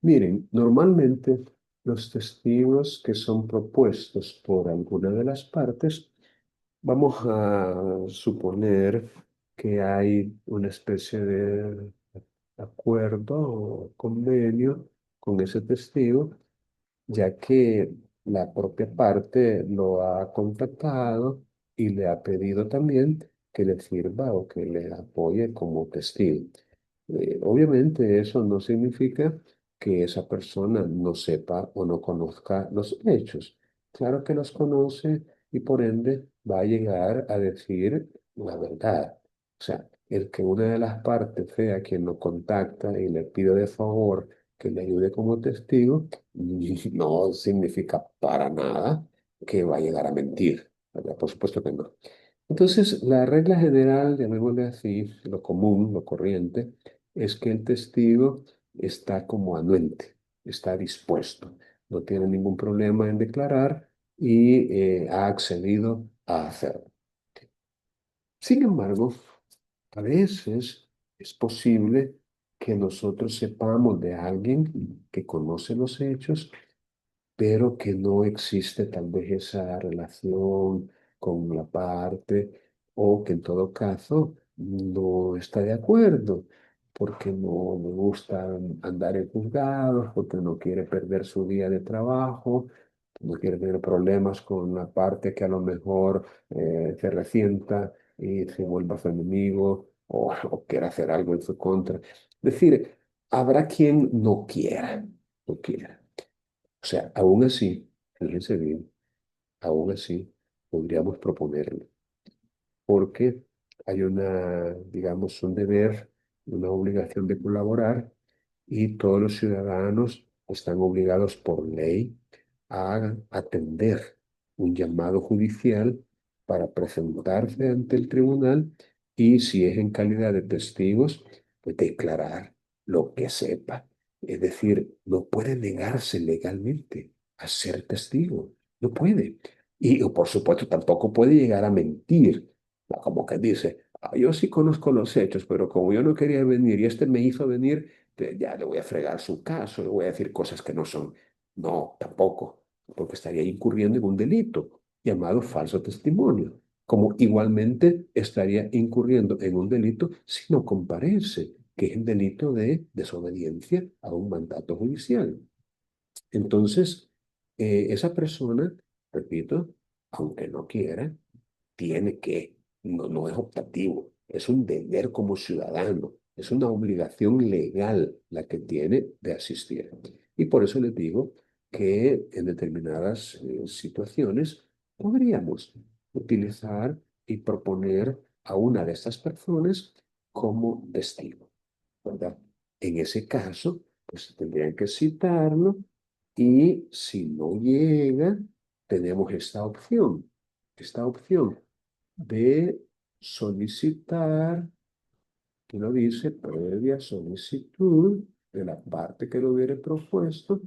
Miren, normalmente los testigos que son propuestos por alguna de las partes, vamos a suponer que hay una especie de acuerdo o convenio con ese testigo, ya que la propia parte lo ha contactado y le ha pedido también que le sirva o que le apoye como testigo. Obviamente eso no significa que esa persona no sepa o no conozca los hechos. Claro que los conoce y por ende va a llegar a decir la verdad. O sea, el que una de las partes sea quien lo contacta y le pide de favor que le ayude como testigo, no significa para nada que va a llegar a mentir, ¿verdad? Por supuesto que no. Entonces, la regla general, llamémosle así, lo común, lo corriente, es que el testigo está como anuente, está dispuesto, no tiene ningún problema en declarar y ha accedido a hacerlo. Sin embargo, a veces es posible que nosotros sepamos de alguien que conoce los hechos pero que no existe tal vez esa relación con la parte o que en todo caso no está de acuerdo porque no le gusta andar en juzgados, porque no quiere perder su día de trabajo, no quiere tener problemas con la parte que a lo mejor se resienta y se vuelva su enemigo o quiera hacer algo en su contra. Es decir, habrá quien no quiera. O sea, aún así, fíjense bien, aún así podríamos proponerlo, porque hay una, digamos, un deber, una obligación de colaborar y todos los ciudadanos están obligados por ley a atender un llamado judicial para presentarse ante el tribunal y si es en calidad de testigos, pues declarar lo que sepa. Es decir, no puede negarse legalmente a ser testigo, no puede. Y por supuesto tampoco puede llegar a mentir, ¿no? Como que dice, "Ah, yo sí conozco los hechos, pero como yo no quería venir y este me hizo venir, ya le voy a fregar su caso, le voy a decir cosas que no son. No, tampoco, porque estaría incurriendo en un delito llamado falso testimonio, como igualmente estaría incurriendo en un delito si no comparece, que es el delito de desobediencia a un mandato judicial. Entonces, esa persona, repito, aunque no quiera, tiene que, no es optativo, es un deber como ciudadano, es una obligación legal la que tiene de asistir. Y por eso les digo que en determinadas situaciones podríamos utilizar y proponer a una de estas personas como testigo, ¿verdad? En ese caso, pues tendrían que citarlo y si no llega, tenemos esta opción de solicitar Aquí lo dice, previa solicitud de la parte que lo hubiere propuesto,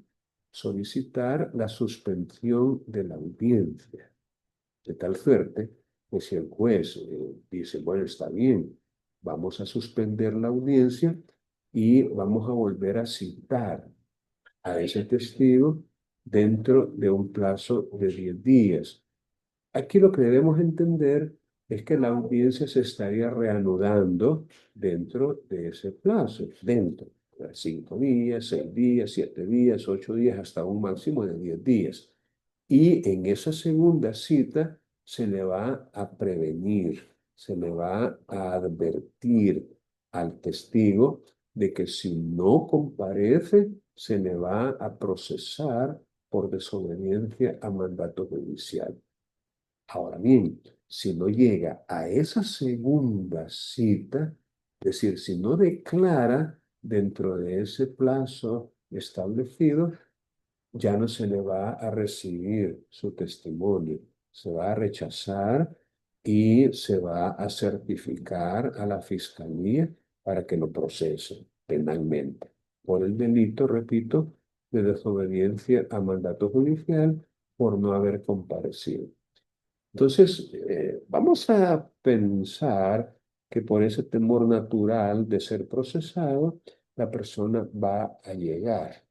solicitar la suspensión de la audiencia. De tal suerte que si el juez dice, bueno, está bien, vamos a suspender la audiencia y vamos a volver a citar a ese testigo dentro de un plazo de 10 días. Aquí lo que debemos entender es que la audiencia se estaría reanudando dentro de ese plazo, dentro de 5 días, 6 días, 7 días, 8 días, hasta un máximo de 10 días. Y en esa segunda cita se le va a prevenir, se le va a advertir al testigo de que si no comparece, se le va a procesar por desobediencia a mandato judicial. Ahora bien, si no llega a esa segunda cita, es decir, si no declara dentro de ese plazo establecido, ya no se le va a recibir su testimonio, se va a rechazar y se va a certificar a la fiscalía para que lo procese penalmente por el delito, repito, de desobediencia a mandato judicial por no haber comparecido. Entonces, vamos a pensar que por ese temor natural de ser procesado, la persona va a llegar.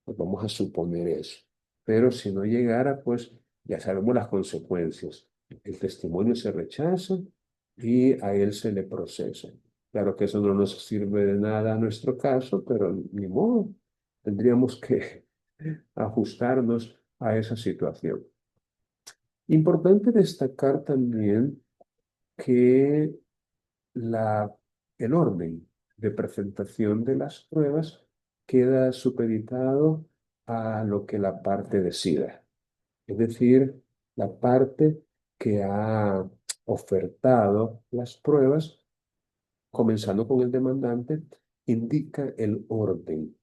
Pues vamos a suponer eso. Pero si no llegara, pues ya sabemos las consecuencias. El testimonio se rechaza y a él se le procesa. Claro que eso no nos sirve de nada a nuestro caso, pero ni modo. Tendríamos que ajustarnos a esa situación. Importante destacar también que el orden de presentación de las pruebas queda supeditado a lo que la parte decida. Es decir, la parte que ha ofertado las pruebas, comenzando con el demandante, indica el orden.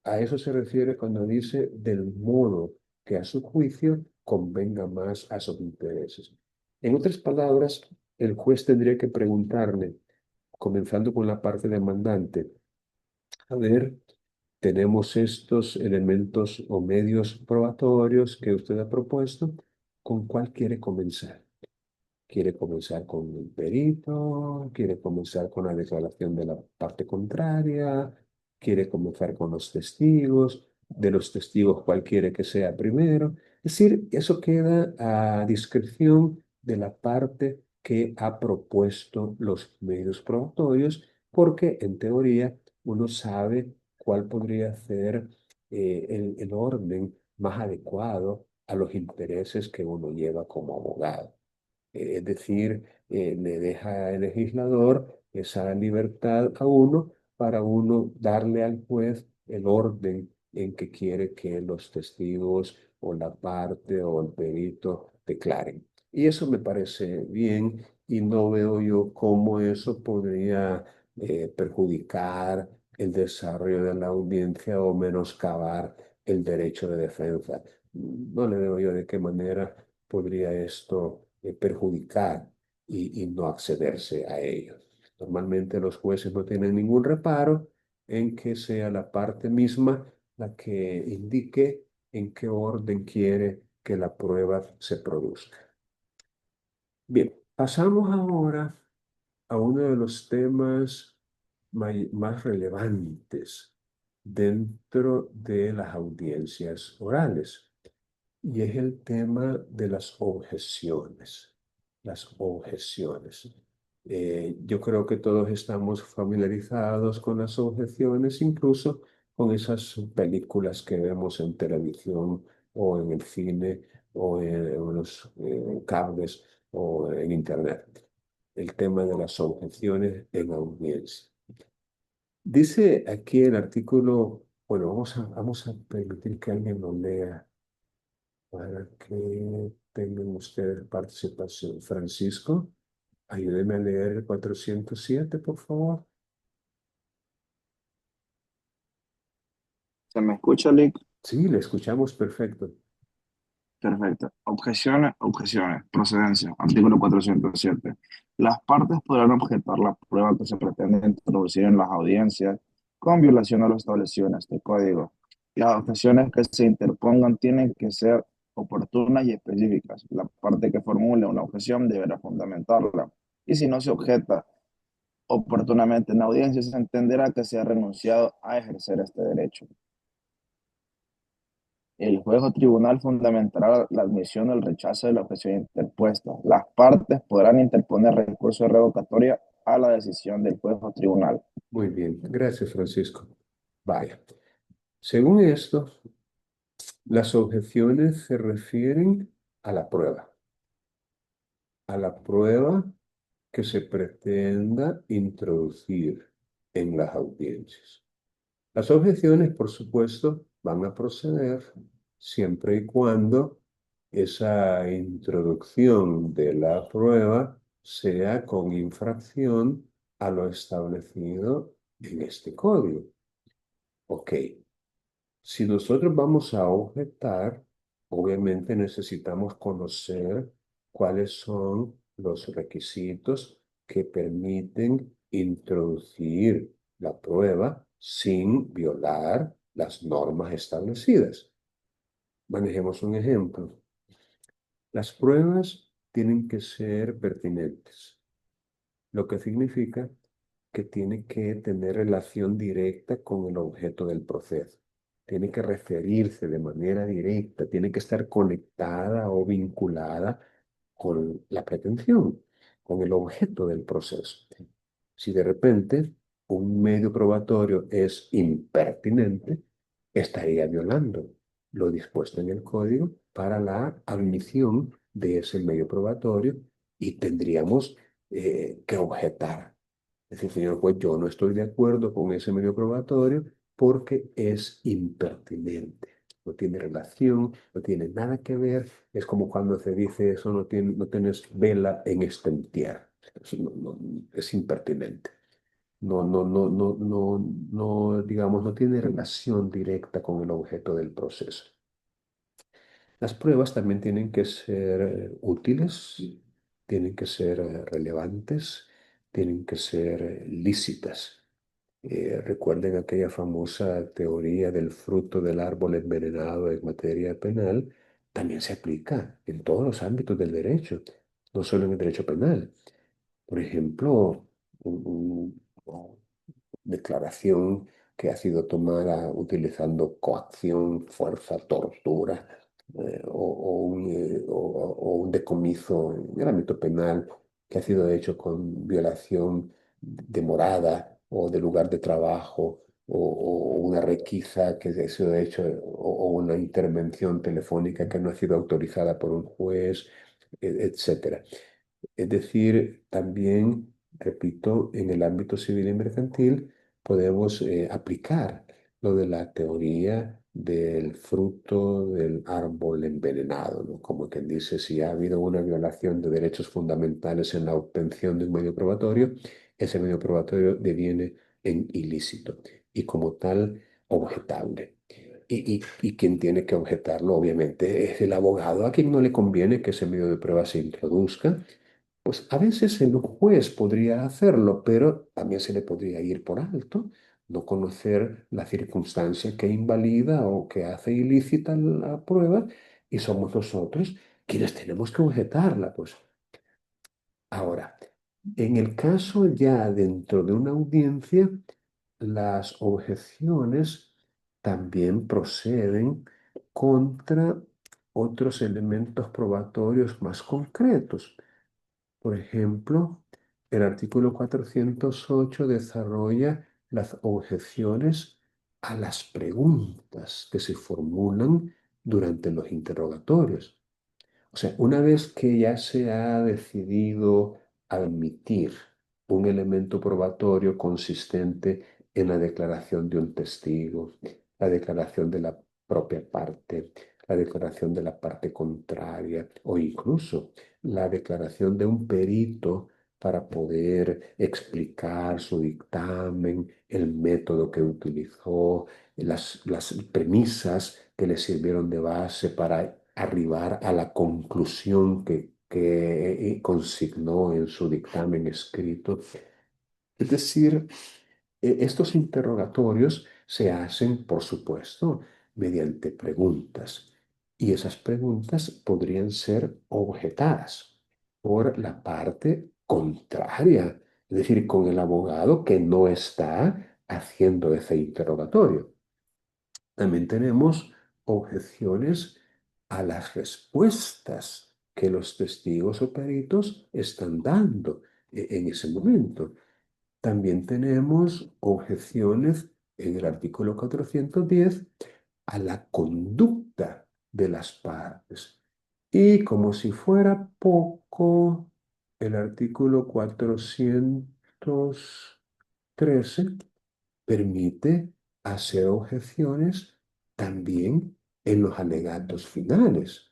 A eso se refiere cuando dice del modo que a su juicio convenga más a sus intereses. En otras palabras, el juez tendría que preguntarle, comenzando con la parte demandante, a ver, tenemos estos elementos o medios probatorios que usted ha propuesto, ¿con cuál quiere comenzar? ¿Quiere comenzar con el perito? ¿Quiere comenzar con la declaración de la parte contraria? ¿Quiere comenzar con los testigos? De los testigos, ¿cuál quiere que sea primero? Es decir, eso queda a discreción de la parte que ha propuesto los medios probatorios, porque en teoría uno sabe cuál podría ser el orden más adecuado a los intereses que uno lleva como abogado. Es decir, le deja al legislador esa libertad a uno para uno darle al juez el orden en que quiere que los testigos o la parte o el perito declaren. Y eso me parece bien y no veo yo cómo eso podría perjudicar el desarrollo de la audiencia o menoscabar el derecho de defensa. No le veo yo de qué manera podría esto perjudicar y no accederse a ello. Normalmente los jueces no tienen ningún reparo en que sea la parte misma la que indique en qué orden quiere que la prueba se produzca. Bien, pasamos ahora a uno de los temas más relevantes dentro de las audiencias orales. Y es el tema de las objeciones. Las objeciones. Yo creo que todos estamos familiarizados con las objeciones, incluso con esas películas que vemos en televisión o en el cine o en los cables o en internet. El tema de las objeciones en audiencia. Dice aquí el artículo, bueno, vamos a permitir que alguien lo lea para que tengan ustedes participación. Francisco, ayúdeme a leer el 407, por favor. ¿Se me escucha, Lick? Sí, le escuchamos perfecto. Perfecto. Objeciones, objeciones. Procedencia. Artículo 407. Las partes podrán objetar la prueba que se pretende introducir en las audiencias con violación a lo establecido en este código. Las objeciones que se interpongan tienen que ser oportunas y específicas. La parte que formule una objeción deberá fundamentarla. Y si no se objeta oportunamente en la audiencia, se entenderá que se ha renunciado a ejercer este derecho. El juez o tribunal fundamentará la admisión o el rechazo de la objeción interpuesta. Las partes podrán interponer recurso de revocatoria a la decisión del juez o tribunal. Muy bien, gracias Francisco. Vaya. Según esto, las objeciones se refieren a la prueba que se pretenda introducir en las audiencias. Las objeciones, por supuesto, van a proceder siempre y cuando esa introducción de la prueba sea con infracción a lo establecido en este código. Ok, si nosotros vamos a objetar, obviamente necesitamos conocer cuáles son los requisitos que permiten introducir la prueba sin violar las normas establecidas. Manejemos un ejemplo. Las pruebas tienen que ser pertinentes, lo que significa que tiene que tener relación directa con el objeto del proceso. Tiene que referirse de manera directa, tiene que estar conectada o vinculada con la pretensión, con el objeto del proceso. Si de repente un medio probatorio es impertinente, estaría violando lo dispuesto en el código para la admisión de ese medio probatorio y tendríamos que objetar. Es decir, señor juez, yo no estoy de acuerdo con ese medio probatorio porque es impertinente. No tiene relación, no tiene nada que ver. Es como cuando se dice eso, no tienes vela en este entierro. Eso es impertinente. Digamos, no tiene relación directa con el objeto del proceso. Las pruebas también tienen que ser útiles, tienen que ser relevantes, tienen que ser lícitas. Recuerden aquella famosa teoría del fruto del árbol envenenado en materia penal, también se aplica en todos los ámbitos del derecho, no solo en el derecho penal. Por ejemplo, una declaración que ha sido tomada utilizando coacción, fuerza, tortura, o un decomiso en el ámbito penal que ha sido hecho con violación de morada o de lugar de trabajo, o una requisa que ha sido hecho, o una intervención telefónica que no ha sido autorizada por un juez, etcétera. Es decir, también, repito, en el ámbito civil y mercantil podemos aplicar lo de la teoría del fruto del árbol envenenado, ¿no? Como quien dice, si ha habido una violación de derechos fundamentales en la obtención de un medio probatorio, ese medio probatorio deviene en ilícito y como tal objetable. Y quien tiene que objetarlo, obviamente, es el abogado, a quien no le conviene que ese medio de prueba se introduzca. Pues a veces el juez podría hacerlo, pero también se le podría ir por alto, no conocer la circunstancia que invalida o que hace ilícita la prueba, y somos nosotros quienes tenemos que objetarla. Pues ahora, en el caso ya dentro de una audiencia, las objeciones también proceden contra otros elementos probatorios más concretos. Por ejemplo, el artículo 408 desarrolla las objeciones a las preguntas que se formulan durante los interrogatorios. O sea, una vez que ya se ha decidido admitir un elemento probatorio consistente en la declaración de un testigo, la declaración de la propia parte, la declaración de la parte contraria o incluso la declaración de un perito para poder explicar su dictamen, el método que utilizó, las premisas que le sirvieron de base para arribar a la conclusión que consignó en su dictamen escrito. Es decir, estos interrogatorios se hacen, por supuesto, mediante preguntas, y esas preguntas podrían ser objetadas por la parte contraria, es decir, con el abogado que no está haciendo ese interrogatorio. También tenemos objeciones a las respuestas que los testigos o peritos están dando en ese momento. También tenemos objeciones en el artículo 410 a la conducta de las partes. Y como si fuera poco, el artículo 413 permite hacer objeciones también en los alegatos finales.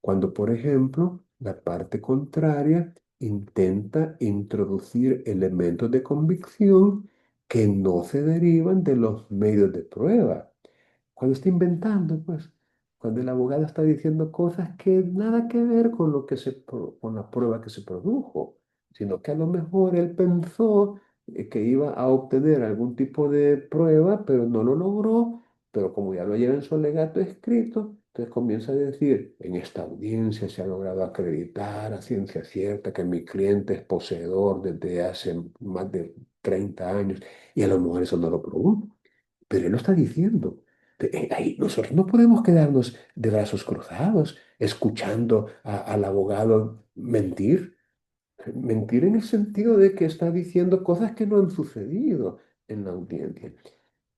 Cuando, por ejemplo, la parte contraria intenta introducir elementos de convicción que no se derivan de los medios de prueba. Cuando está inventando, pues, cuando el abogado está diciendo cosas que nada que ver con lo que con la prueba que se produjo, sino que a lo mejor él pensó que iba a obtener algún tipo de prueba, pero no lo logró, pero como ya lo lleva en su alegato escrito, entonces comienza a decir, en esta audiencia se ha logrado acreditar a ciencia cierta que mi cliente es poseedor desde hace más de 30 años, y a lo mejor eso no lo probó, pero él lo está diciendo. Ahí nosotros no podemos quedarnos de brazos cruzados escuchando al abogado mentir. Mentir en el sentido de que está diciendo cosas que no han sucedido en la audiencia.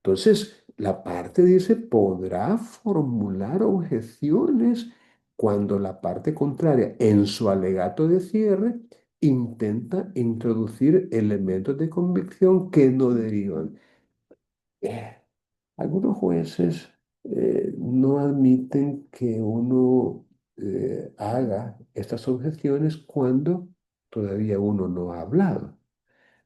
Entonces, la parte dice, podrá formular objeciones cuando la parte contraria, en su alegato de cierre, intenta introducir elementos de convicción que no derivan. Eh, Algunos jueces no admiten que uno haga estas objeciones cuando todavía uno no ha hablado.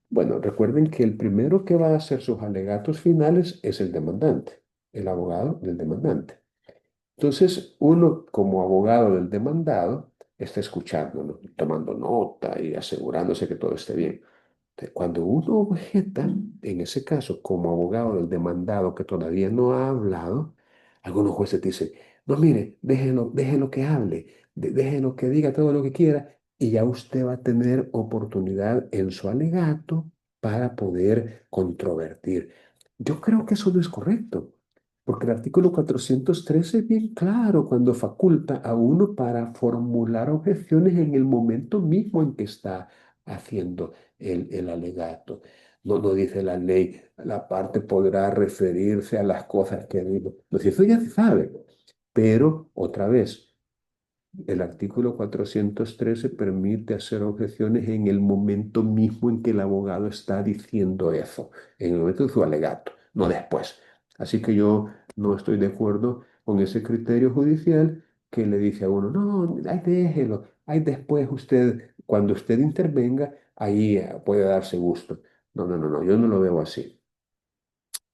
Bueno, recuerden que el primero que va a hacer sus alegatos finales es el demandante, el abogado del demandante. Entonces, uno como abogado del demandado está escuchando, ¿no? Tomando nota y asegurándose que todo esté bien. Cuando uno objeta, en ese caso, como abogado del demandado que todavía no ha hablado, algunos jueces dicen, no, mire, déjelo que hable, déjelo que diga todo lo que quiera, y ya usted va a tener oportunidad en su alegato para poder controvertir. Yo creo que eso no es correcto, porque el artículo 413 es bien claro cuando faculta a uno para formular objeciones en el momento mismo en que está haciendo el alegato. No, no dice la ley, la parte podrá referirse a las cosas que digo. Pues eso ya se sabe. Pero, otra vez, el artículo 413 permite hacer objeciones en el momento mismo en que el abogado está diciendo eso, en el momento de su alegato, no después. Así que yo no estoy de acuerdo con ese criterio judicial que le dice a uno, no, ahí déjelo, ahí después usted, cuando usted intervenga, ahí puede darse gusto. No, no, no, no, yo no lo veo así.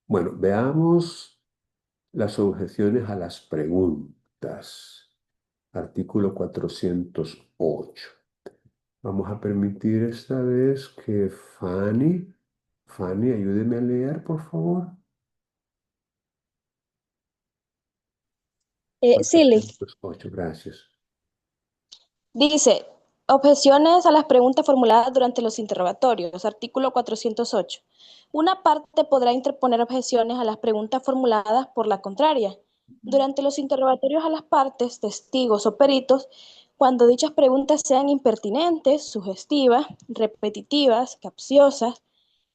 Bueno, veamos las objeciones a las preguntas. Artículo 408. Vamos a permitir esta vez que Fanny, ayúdeme a leer, por favor. Sí, Lee. 408, gracias. Dice, objeciones a las preguntas formuladas durante los interrogatorios, artículo 408. Una parte podrá interponer objeciones a las preguntas formuladas por la contraria. Durante los interrogatorios a las partes, testigos o peritos, cuando dichas preguntas sean impertinentes, sugestivas, repetitivas, capciosas,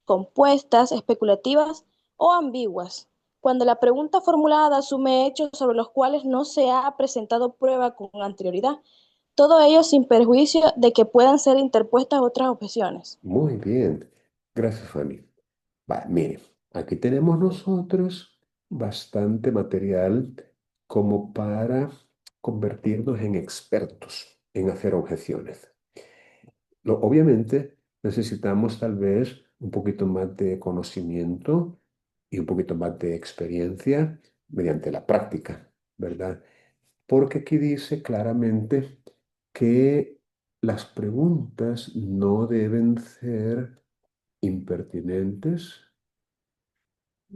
compuestas, especulativas o ambiguas. Cuando la pregunta formulada asume hechos sobre los cuales no se ha presentado prueba con anterioridad, todo ello sin perjuicio de que puedan ser interpuestas otras objeciones. Muy bien. Gracias, Fanny. Mire, aquí tenemos nosotros bastante material como para convertirnos en expertos en hacer objeciones. Obviamente necesitamos tal vez un poquito más de conocimiento y un poquito más de experiencia mediante la práctica, ¿verdad? porque aquí dice claramente que las preguntas no deben ser impertinentes,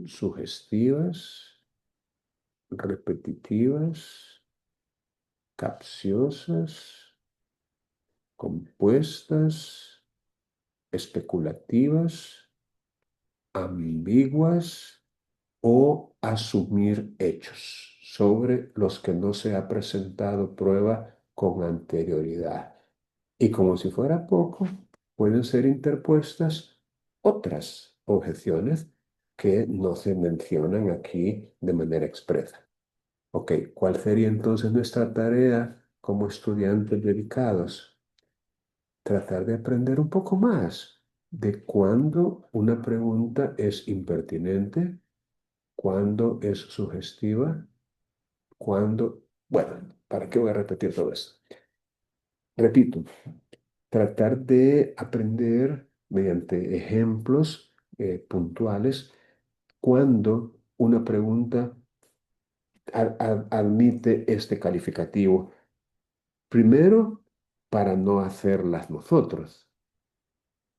sugestivas, repetitivas, capciosas, compuestas, especulativas, ambiguas o asumir hechos sobre los que no se ha presentado prueba con anterioridad. Y como si fuera poco, pueden ser interpuestas otras objeciones que no se mencionan aquí de manera expresa. Ok, ¿cuál sería entonces nuestra tarea como estudiantes dedicados? Tratar de aprender un poco más de cuándo una pregunta es impertinente, cuándo es sugestiva, cuándo... Bueno, ¿para qué voy a repetir todo esto? Repito, tratar de aprender mediante ejemplos puntuales cuando una pregunta admite este calificativo. Primero, para no hacerlas nosotros.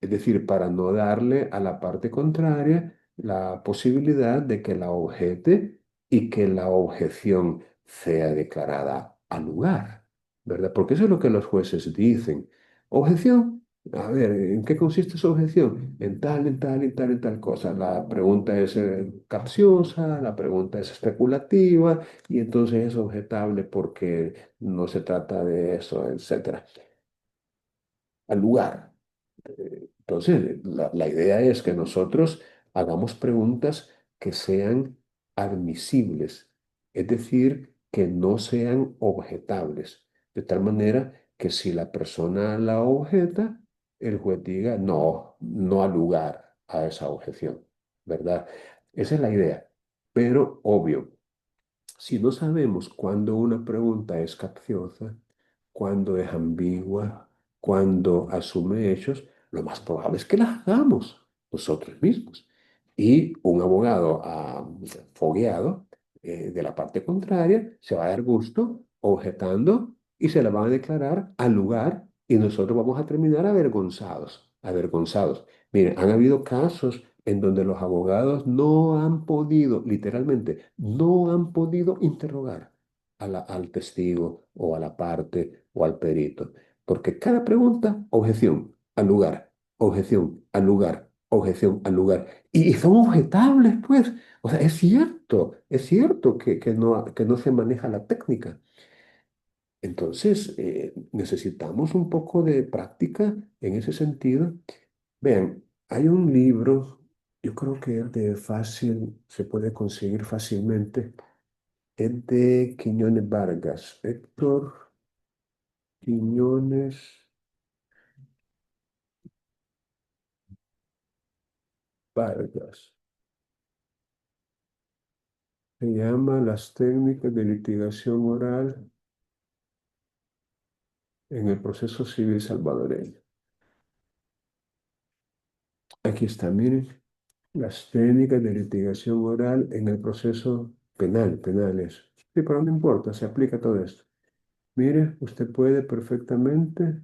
Es decir, para no darle a la parte contraria la posibilidad de que la objete y que la objeción sea declarada al lugar, ¿verdad? Porque eso es lo que los jueces dicen. Objeción. A ver, ¿en qué consiste su objeción? En tal, en tal, en tal, en tal cosa. La pregunta es capciosa, la pregunta es especulativa y entonces es objetable porque no se trata de eso, etcétera. Al lugar. Entonces, la idea es que nosotros hagamos preguntas que sean admisibles, es decir, que no sean objetables, de tal manera que si la persona la objeta, el juez diga, no, no ha lugar a esa objeción, ¿verdad? Esa es la idea. Pero, obvio, si no sabemos cuándo una pregunta es capciosa, cuándo es ambigua, cuándo asume hechos, lo más probable es que las hagamos nosotros mismos. Y un abogado fogueado de la parte contraria se va a dar gusto objetando y se la van a declarar al lugar y nosotros vamos a terminar avergonzados, avergonzados. Miren, han habido casos en donde los abogados no han podido, literalmente, no han podido interrogar al testigo o a la parte o al perito, porque cada pregunta, objeción al lugar, objeción al lugar, objeción al lugar, y son objetables, pues, o sea, es cierto que no se maneja la técnica. Entonces, necesitamos un poco de práctica en ese sentido. Vean, hay un libro, yo creo que es de fácil, se puede conseguir fácilmente, es de Quiñones Vargas, Héctor Quiñones Vargas. Se llama Las técnicas de litigación oral en el proceso civil salvadoreño. Aquí está, miren, las técnicas de litigación oral en el proceso penal, penales. Sí, pero no importa, se aplica todo esto. Mire, usted puede perfectamente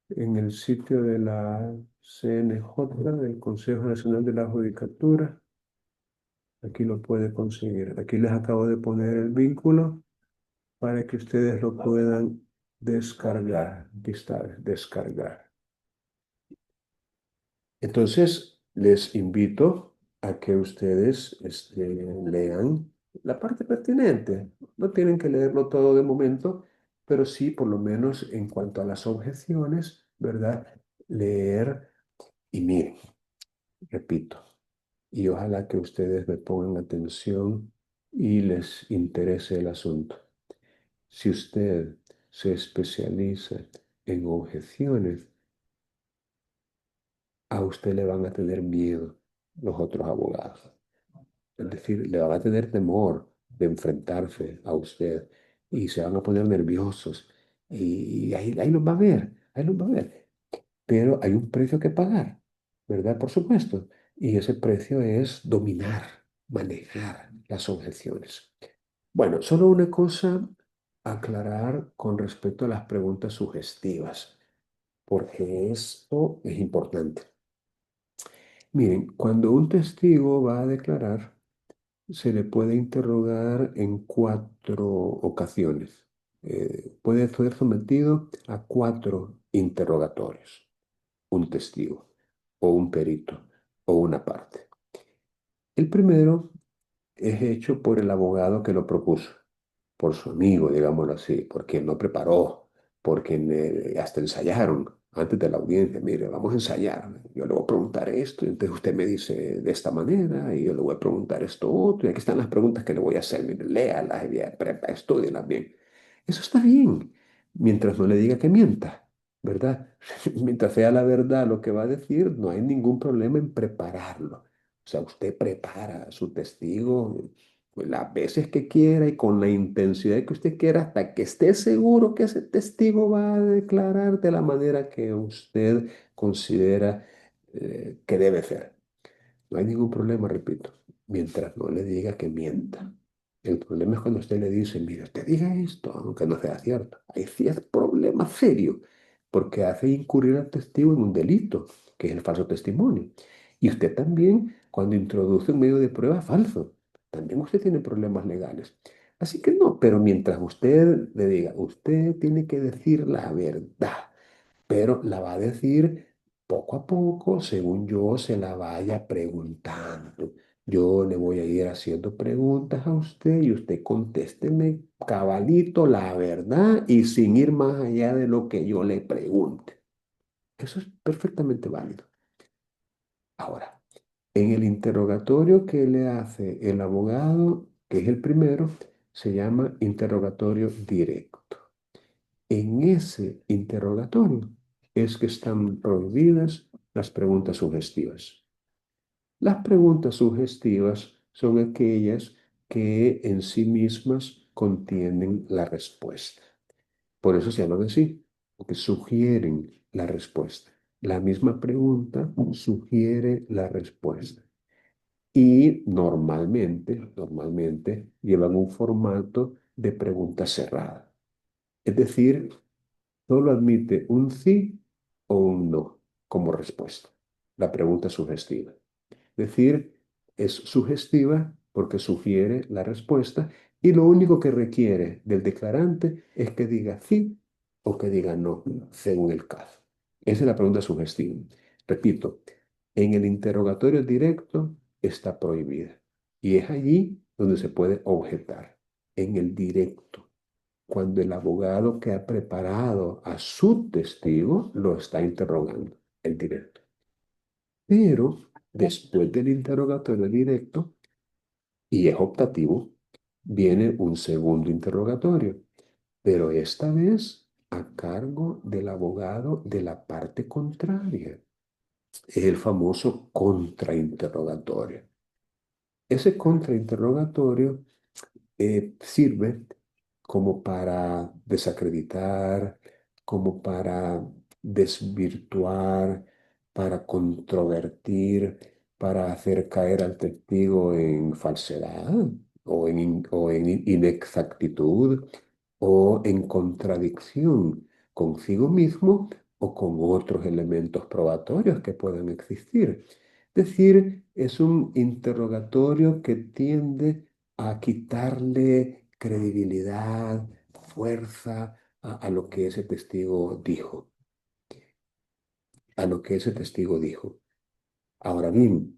en el sitio de la CNJ, del Consejo Nacional de la Judicatura. Aquí lo puede conseguir. Aquí les acabo de poner el vínculo para que ustedes lo puedan descargar. Aquí está, descargar. Entonces, les invito a que ustedes lean la parte pertinente. No tienen que leerlo todo de momento, pero sí, por lo menos en cuanto a las objeciones, ¿verdad? Leer y miren, repito, y ojalá que ustedes me pongan atención y les interese el asunto. Si usted se especializa en objeciones, a usted le van a tener miedo los otros abogados. Es decir, le van a tener temor de enfrentarse a usted y se van a poner nerviosos. Y ahí los va a ver, ahí los va a ver. Pero hay un precio que pagar, ¿verdad? Por supuesto. Y ese precio es dominar, manejar las objeciones. Bueno, solo una cosa aclarar con respecto a las preguntas sugestivas, porque esto es importante. Miren, cuando un testigo va a declarar, se le puede interrogar en 4 ocasiones. Puede ser sometido a 4 interrogatorios, un testigo, o un perito, o una parte. El primero es hecho por el abogado que lo propuso, por su amigo, digámoslo así, por quien lo preparó, por quien hasta ensayaron antes de la audiencia. Mire, vamos a ensayar. Yo le voy a preguntar esto, y entonces usted me dice de esta manera, y yo le voy a preguntar esto otro, y aquí están las preguntas que le voy a hacer. Mire, léalas, estúdielas bien. Eso está bien, mientras no le diga que mienta, ¿verdad? Mientras sea la verdad lo que va a decir, no hay ningún problema en prepararlo. O sea, usted prepara a su testigo pues, las veces que quiera y con la intensidad que usted quiera hasta que esté seguro que ese testigo va a declarar de la manera que usted considera que debe ser. No hay ningún problema, repito, mientras no le diga que mienta. El problema es cuando usted le dice, mire, usted diga esto, aunque no sea cierto. Ahí sí es problema serio, porque hace incurrir al testigo en un delito, que es el falso testimonio. Y usted también, cuando introduce un medio de prueba falso, también usted tiene problemas legales. Así que no, pero mientras usted le diga, usted tiene que decir la verdad, pero la va a decir poco a poco, según yo se la vaya preguntando. Yo le voy a ir haciendo preguntas a usted y usted contésteme cabalito la verdad y sin ir más allá de lo que yo le pregunte. Eso es perfectamente válido. Ahora, en el interrogatorio que le hace el abogado, que es el primero, se llama interrogatorio directo. En ese interrogatorio es que están prohibidas las preguntas sugestivas. Las preguntas sugestivas son aquellas que en sí mismas contienen la respuesta. Por eso se llaman así, porque sugieren la respuesta. La misma pregunta sugiere la respuesta. Y normalmente llevan un formato de pregunta cerrada. Es decir, solo admite un sí o un no como respuesta. La pregunta es sugestiva. Es decir, es sugestiva porque sugiere la respuesta y lo único que requiere del declarante es que diga sí o que diga no, según el caso. Esa es la pregunta sugestiva. Repito, en el interrogatorio directo está prohibida y es allí donde se puede objetar, en el directo cuando el abogado que ha preparado a su testigo lo está interrogando, el directo. Pero después del interrogatorio directo, y es optativo, viene un segundo interrogatorio, pero esta vez a cargo del abogado de la parte contraria. Es el famoso contrainterrogatorio. Ese contrainterrogatorio sirve como para desacreditar, como para desvirtuar, para controvertir, para hacer caer al testigo en falsedad o en inexactitud o en contradicción consigo mismo o con otros elementos probatorios que puedan existir. Es decir, es un interrogatorio que tiende a quitarle credibilidad, fuerza a lo que ese testigo dijo, a lo que ese testigo dijo. Ahora bien,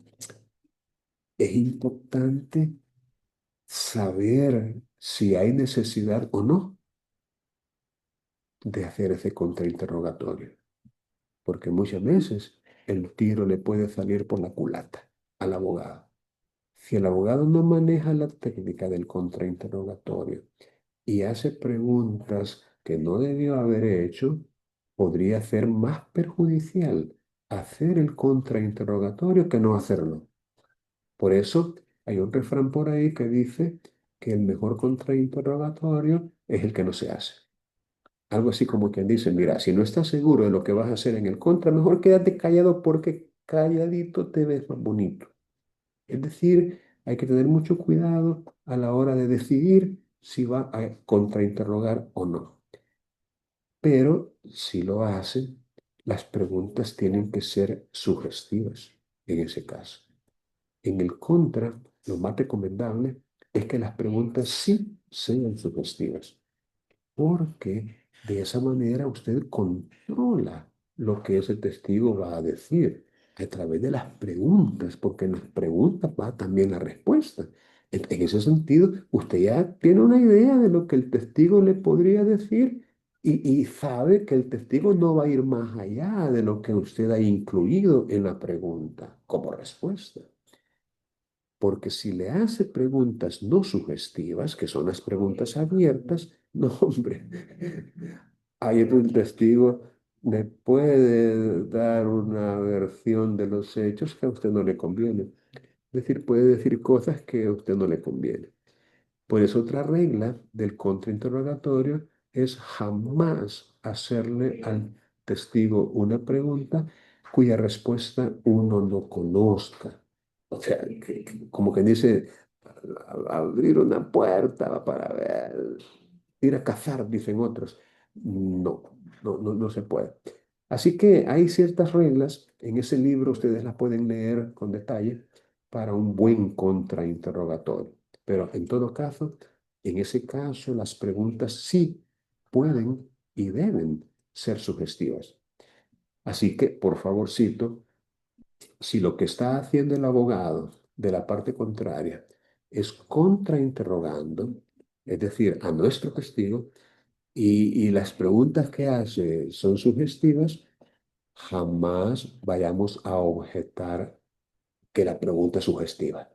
es importante saber si hay necesidad o no de hacer ese contrainterrogatorio, porque muchas veces el tiro le puede salir por la culata al abogado. Si el abogado no maneja la técnica del contrainterrogatorio y hace preguntas que no debió haber hecho, podría ser más perjudicial hacer el contrainterrogatorio que no hacerlo. Por eso hay un refrán por ahí que dice que el mejor contrainterrogatorio es el que no se hace. Algo así como quien dice, mira, si no estás seguro de lo que vas a hacer en el contra, mejor quédate callado porque calladito te ves más bonito. Es decir, hay que tener mucho cuidado a la hora de decidir si va a contrainterrogar o no. Pero si lo hace, las preguntas tienen que ser sugestivas en ese caso. En el contra, lo más recomendable es que las preguntas sí sean sugestivas, porque de esa manera usted controla lo que ese testigo va a decir a través de las preguntas, porque en las preguntas va también la respuesta. En ese sentido, usted ya tiene una idea de lo que el testigo le podría decir y sabe que el testigo no va a ir más allá de lo que usted ha incluido en la pregunta como respuesta. Porque si le hace preguntas no sugestivas, que son las preguntas abiertas, no, hombre, ahí el testigo le puede dar una versión de los hechos que a usted no le conviene. Es decir, puede decir cosas que a usted no le conviene. Por eso otra regla del contrainterrogatorio es jamás hacerle al testigo una pregunta cuya respuesta uno no conozca. O sea, como que dice, abrir una puerta para ver, ir a cazar, dicen otros. No, no se puede. Así que hay ciertas reglas, en ese libro ustedes las pueden leer con detalle para un buen contrainterrogatorio. Pero en todo caso, en ese caso, las preguntas sí pueden y deben ser sugestivas. Así que, por favorcito, si lo que está haciendo el abogado de la parte contraria es contrainterrogando, es decir, a nuestro testigo, y las preguntas que hace son sugestivas, jamás vayamos a objetar que la pregunta es sugestiva,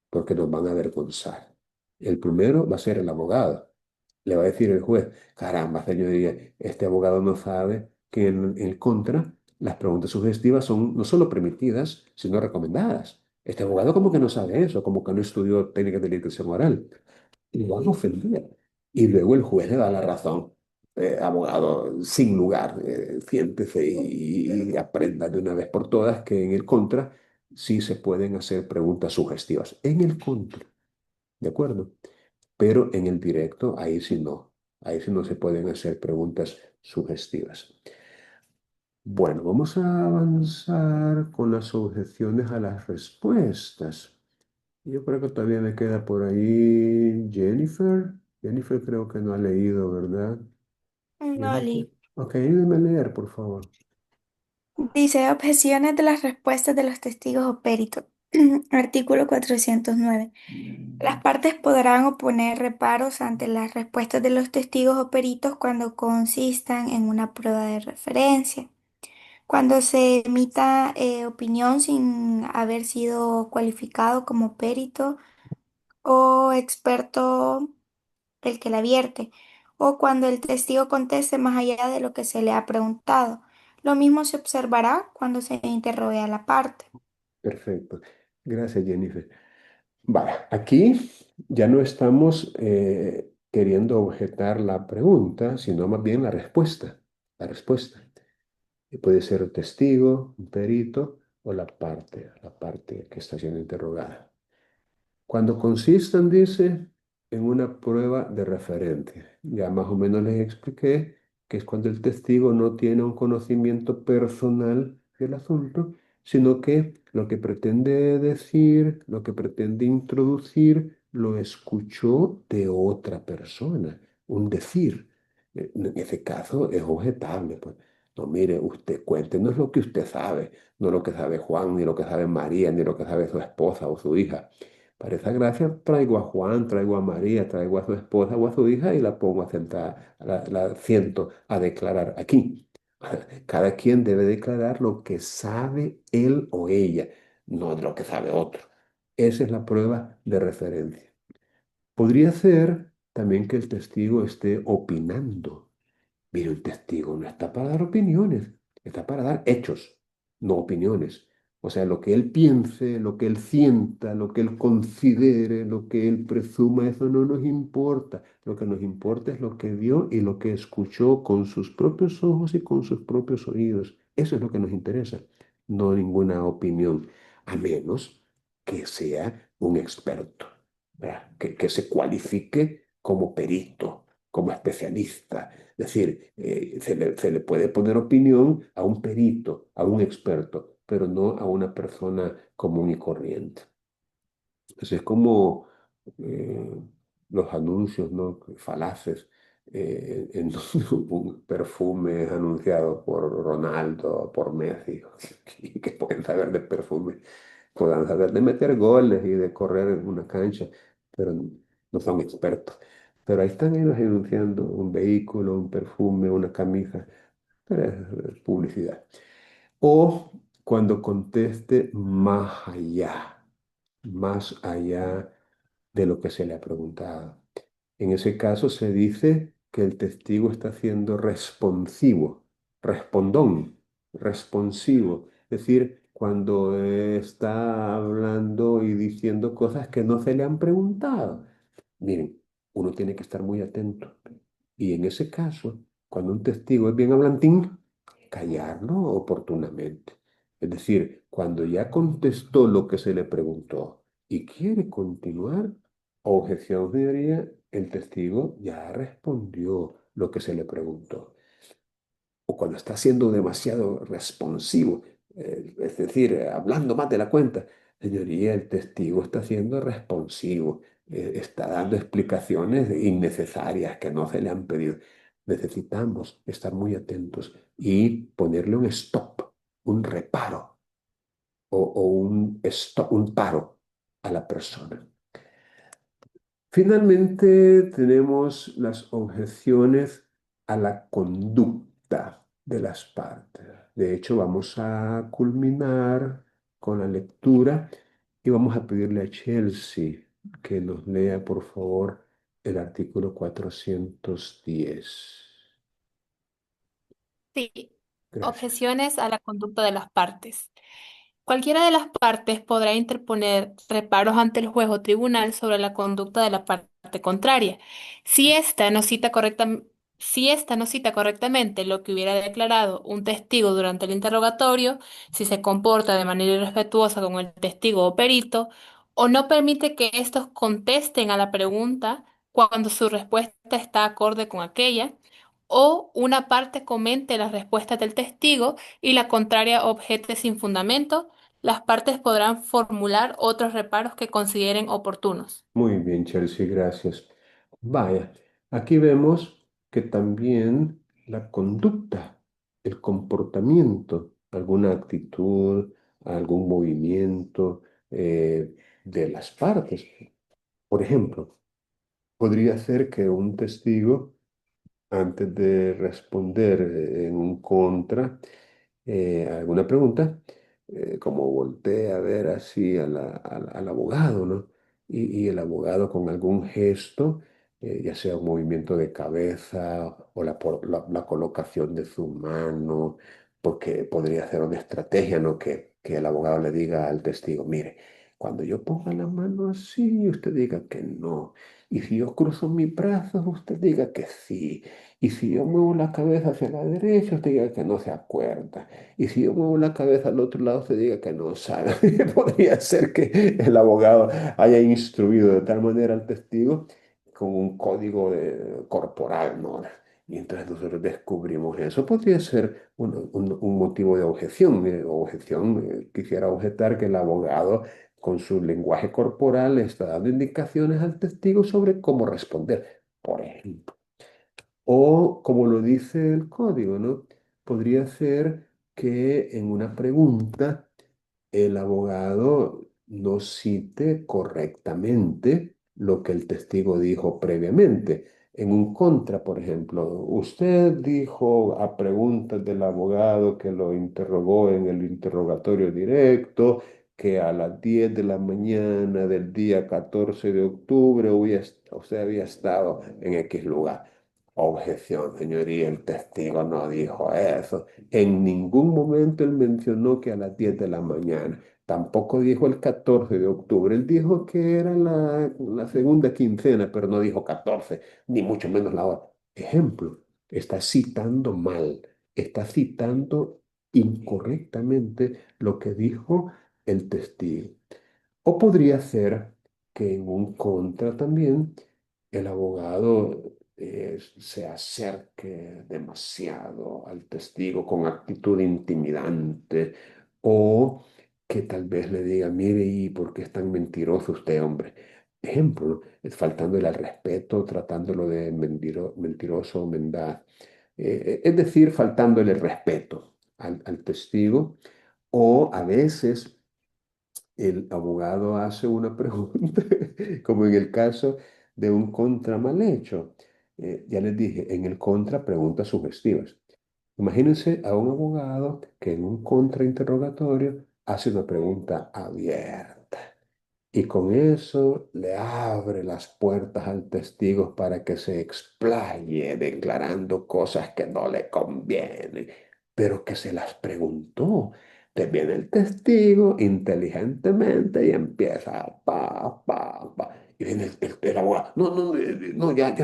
porque nos van a avergonzar. El primero va a ser el abogado. Le va a decir el juez, caramba, señoría, este abogado no sabe que en el contra las preguntas sugestivas son no solo permitidas, sino recomendadas. Este abogado como que no sabe eso, como que no estudió técnicas de litigación oral. Y lo van a ofender. Y luego el juez le da la razón. Abogado, sin lugar, siéntese y aprenda de una vez por todas que en el contra sí se pueden hacer preguntas sugestivas. En el contra, ¿de acuerdo? Pero en el directo, ahí sí no. Ahí sí no se pueden hacer preguntas sugestivas. Bueno, vamos a avanzar con las objeciones a las respuestas. Yo creo que todavía me queda por ahí Jennifer. Jennifer creo que no ha leído, ¿verdad? No, Jennifer. Ok, ayúdame a leer, por favor. dice objeciones de las respuestas de los testigos o peritos. Artículo 409. Las partes podrán oponer reparos ante las respuestas de los testigos o peritos cuando consistan en una prueba de referencia, cuando se emita opinión sin haber sido cualificado como perito o experto el que la vierte, o cuando el testigo conteste más allá de lo que se le ha preguntado. Lo mismo se observará cuando se interrogue a la parte. Perfecto. Gracias, Jennifer. Vale, aquí ya no estamos queriendo objetar la pregunta, sino más bien la respuesta. La respuesta. Y puede ser un testigo, un perito o la parte que está siendo interrogada. Cuando consistan, dice, en una prueba de referente. Ya más o menos les expliqué que es cuando el testigo no tiene un conocimiento personal del asunto, sino que lo que pretende decir, lo que pretende introducir, lo escuchó de otra persona, un decir. En ese caso es objetable, pues. No, mire, usted cuéntenos lo que usted sabe, no lo que sabe Juan, ni lo que sabe María, ni lo que sabe su esposa o su hija. Para esa gracia traigo a Juan, traigo a María, traigo a su esposa o a su hija y la pongo a sentar, la siento a declarar aquí. Cada quien debe declarar lo que sabe él o ella, no lo que sabe otro. Esa es la prueba de referencia. Podría ser también que el testigo esté opinando. Mire, un testigo no está para dar opiniones, está para dar hechos, no opiniones. O sea, lo que él piense, lo que él sienta, lo que él considere, lo que él presuma, eso no nos importa. Lo que nos importa es lo que vio y lo que escuchó con sus propios ojos y con sus propios oídos. Eso es lo que nos interesa, no ninguna opinión, a menos que sea un experto, ¿verdad? Que se cualifique como perito, como especialista. Es decir, se le puede poner opinión a un perito, a un experto, pero no a una persona común y corriente. Entonces es como eh, los anuncios, ¿no? Falaces. En donde un perfume es anunciado por Ronaldo, por Messi, y que pueden saber de perfume, puedan saber de meter goles y de correr en una cancha, pero no son expertos. Pero ahí están ellos anunciando un vehículo, un perfume, una camisa, pero es publicidad. O cuando conteste más allá de lo que se le ha preguntado. En ese caso se dice que el testigo está siendo responsivo, respondón, responsivo, es decir, cuando está hablando y diciendo cosas que no se le han preguntado. Miren, uno tiene que estar muy atento. Y en ese caso, cuando un testigo es bien hablantín, callarlo oportunamente. Es decir, cuando ya contestó lo que se le preguntó y quiere continuar, objeción, señoría, el testigo ya respondió lo que se le preguntó. O cuando está siendo demasiado responsivo, es decir, hablando más de la cuenta, señoría, el testigo está siendo responsivo, está dando explicaciones innecesarias que no se le han pedido. Necesitamos estar muy atentos y ponerle un stop, un reparo o un stop, un paro a la persona. Finalmente, tenemos las objeciones a la conducta de las partes. De hecho, vamos a culminar con la lectura y vamos a pedirle a Chelsea que nos lea, por favor, el artículo 410. Sí, Gracias. objeciones a la conducta de las partes. Cualquiera de las partes podrá interponer reparos ante el juez o tribunal sobre la conducta de la parte contraria. Si ésta no cita si ésta no cita correctamente lo que hubiera declarado un testigo durante el interrogatorio, si se comporta de manera irrespetuosa con el testigo o perito, o no permite que éstos contesten a la pregunta cuando su respuesta está acorde con aquella, o una parte comente las respuestas del testigo y la contraria objete sin fundamento, las partes podrán formular otros reparos que consideren oportunos. Muy bien, Chelsea, gracias. Vaya, aquí vemos que también la conducta, el comportamiento, alguna actitud, algún movimiento de las partes. Por ejemplo, podría ser que un testigo, antes de responder en un contra, alguna pregunta, como voltea a ver así al abogado, ¿no? Y el abogado con algún gesto, ya sea un movimiento de cabeza o la colocación de su mano, porque podría ser una estrategia, ¿no? Que el abogado le diga al testigo, mire, cuando yo ponga la mano así, usted diga que no. Y si yo cruzo mis brazos, usted diga que sí. Y si yo muevo la cabeza hacia la derecha, usted diga que no se acuerda. Y si yo muevo la cabeza al otro lado, se diga que no sabe. Podría ser que el abogado haya instruido de tal manera al testigo con un código corporal, ¿no? Y entonces nosotros descubrimos eso. Podría ser un motivo de objeción. Quisiera objetar que el abogado, con su lenguaje corporal, le está dando indicaciones al testigo sobre cómo responder. Por ejemplo. O, como lo dice el código, ¿no? Podría ser que en una pregunta el abogado no cite correctamente lo que el testigo dijo previamente. En un contra, por ejemplo, usted dijo a preguntas del abogado que lo interrogó en el interrogatorio directo que a las 10 de la mañana del día 14 de octubre usted había estado en X lugar. Objeción, señoría, el testigo no dijo eso. En ningún momento él mencionó que a las 10 de la mañana. Tampoco dijo el 14 de octubre. Él dijo que era la segunda quincena, pero no dijo 14, ni mucho menos la hora. Ejemplo, está citando mal, está citando incorrectamente lo que dijo el testigo. O podría ser que en un contra también el abogado se acerque demasiado al testigo con actitud intimidante o que tal vez le diga, mire, ¿y por qué es tan mentiroso usted, hombre? Ejemplo, ¿no? Es faltándole al respeto, tratándolo de mentiroso, mendaz. Es decir, faltándole respeto al testigo o a veces el abogado hace una pregunta, como en el caso de un contra mal hecho. Ya les dije, en el contra preguntas sugestivas. Imagínense a un abogado que en un contrainterrogatorio hace una pregunta abierta y con eso le abre las puertas al testigo para que se explaye declarando cosas que no le convienen, pero que se las preguntó. Te viene el testigo inteligentemente y empieza y viene el abogado. No, no, no, ya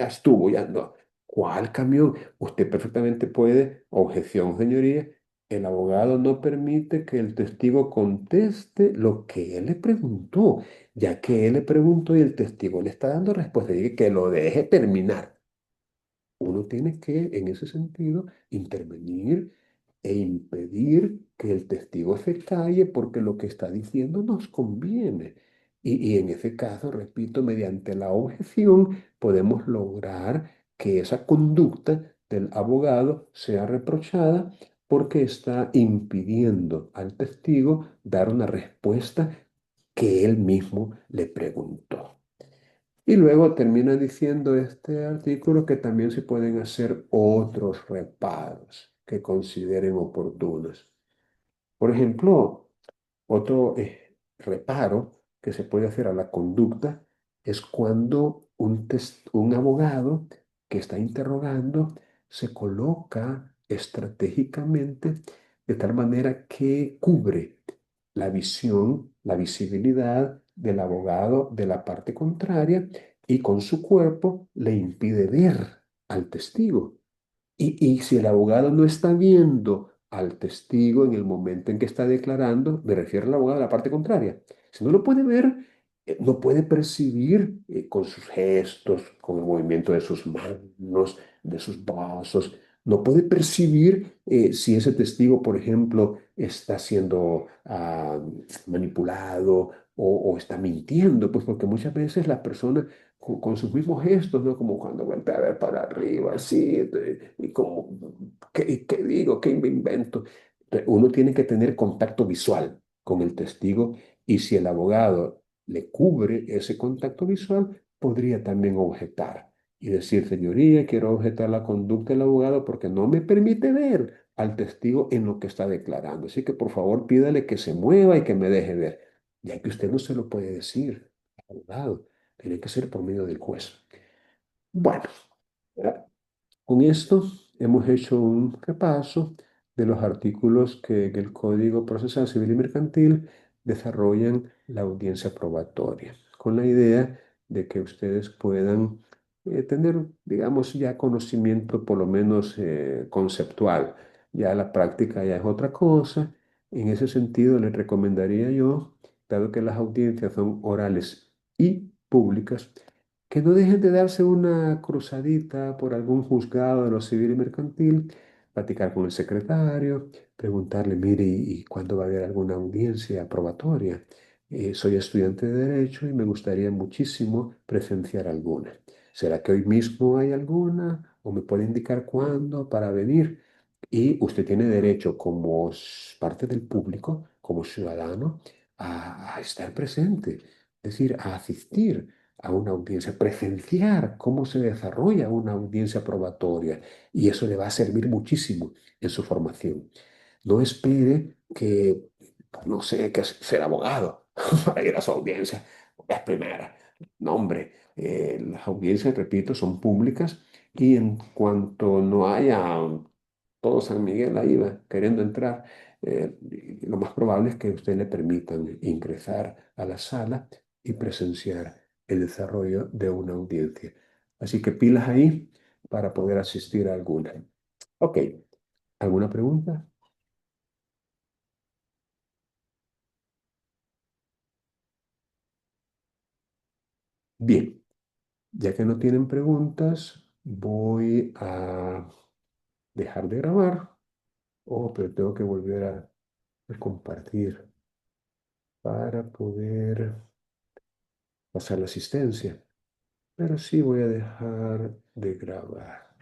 estuvo, ya no. ¿Cuál camión? Usted perfectamente puede, objeción, señoría, el abogado no permite que el testigo conteste lo que él le preguntó, ya que él le preguntó y el testigo le está dando respuesta. Dice que lo deje terminar. Uno tiene que, en ese sentido, intervenir e impedir que el testigo se calle porque lo que está diciendo nos conviene. Y en ese caso, repito, mediante la objeción podemos lograr que esa conducta del abogado sea reprochada porque está impidiendo al testigo dar una respuesta que él mismo le preguntó. Y luego termina diciendo este artículo que también se pueden hacer otros reparos que consideren oportunos. Por ejemplo, otro reparo que se puede hacer a la conducta es cuando un abogado que está interrogando se coloca estratégicamente de tal manera que cubre la visión, la visibilidad del abogado de la parte contraria y con su cuerpo le impide ver al testigo. Y si el abogado no está viendo al testigo en el momento en que está declarando, me refiero al abogado de la parte contraria. Si no lo puede ver, no puede percibir con sus gestos, con el movimiento de sus manos, de sus brazos, no puede percibir si ese testigo, por ejemplo, está siendo manipulado o está mintiendo, pues porque muchas veces las personas con sus mismos gestos, ¿no? Como cuando golpea a ver para arriba, así, y como, ¿qué digo? ¿Qué me invento? Uno tiene que tener contacto visual con el testigo y si el abogado le cubre ese contacto visual, podría también objetar y decir, señoría, quiero objetar la conducta del abogado porque no me permite ver al testigo en lo que está declarando. Así que por favor pídale que se mueva y que me deje ver, ya que usted no se lo puede decir al abogado. Tiene que ser por medio del juez. Bueno, ¿verdad? Con esto hemos hecho un repaso de los artículos que en el Código Procesal Civil y Mercantil desarrollan la audiencia probatoria, con la idea de que ustedes puedan tener, digamos, ya conocimiento por lo menos conceptual. Ya la práctica ya es otra cosa. En ese sentido, les recomendaría yo, dado que las audiencias son orales y públicas, que no dejen de darse una cruzadita por algún juzgado de lo civil y mercantil, platicar con el secretario, preguntarle, mire, ¿y cuándo va a haber alguna audiencia probatoria? Soy estudiante de Derecho y me gustaría muchísimo presenciar alguna. ¿Será que hoy mismo hay alguna? ¿O me puede indicar cuándo para venir? Y usted tiene derecho como parte del público, como ciudadano, a estar presente, es decir, a asistir a una audiencia, presenciar cómo se desarrolla una audiencia probatoria y eso le va a servir muchísimo en su formación. No espere que, no sé, que ser abogado para ir a su audiencia, es primera. No, hombre, las audiencias, repito, son públicas y en cuanto no haya todo San Miguel ahí va, queriendo entrar, lo más probable es que a usted le permitan ingresar a la sala y presenciar el desarrollo de una audiencia. Así que pilas ahí para poder asistir a alguna. Ok, ¿alguna pregunta? Bien, ya que no tienen preguntas, voy a dejar de grabar. Oh, pero tengo que volver a compartir para poder pasar la asistencia. Pero sí voy a dejar de grabar.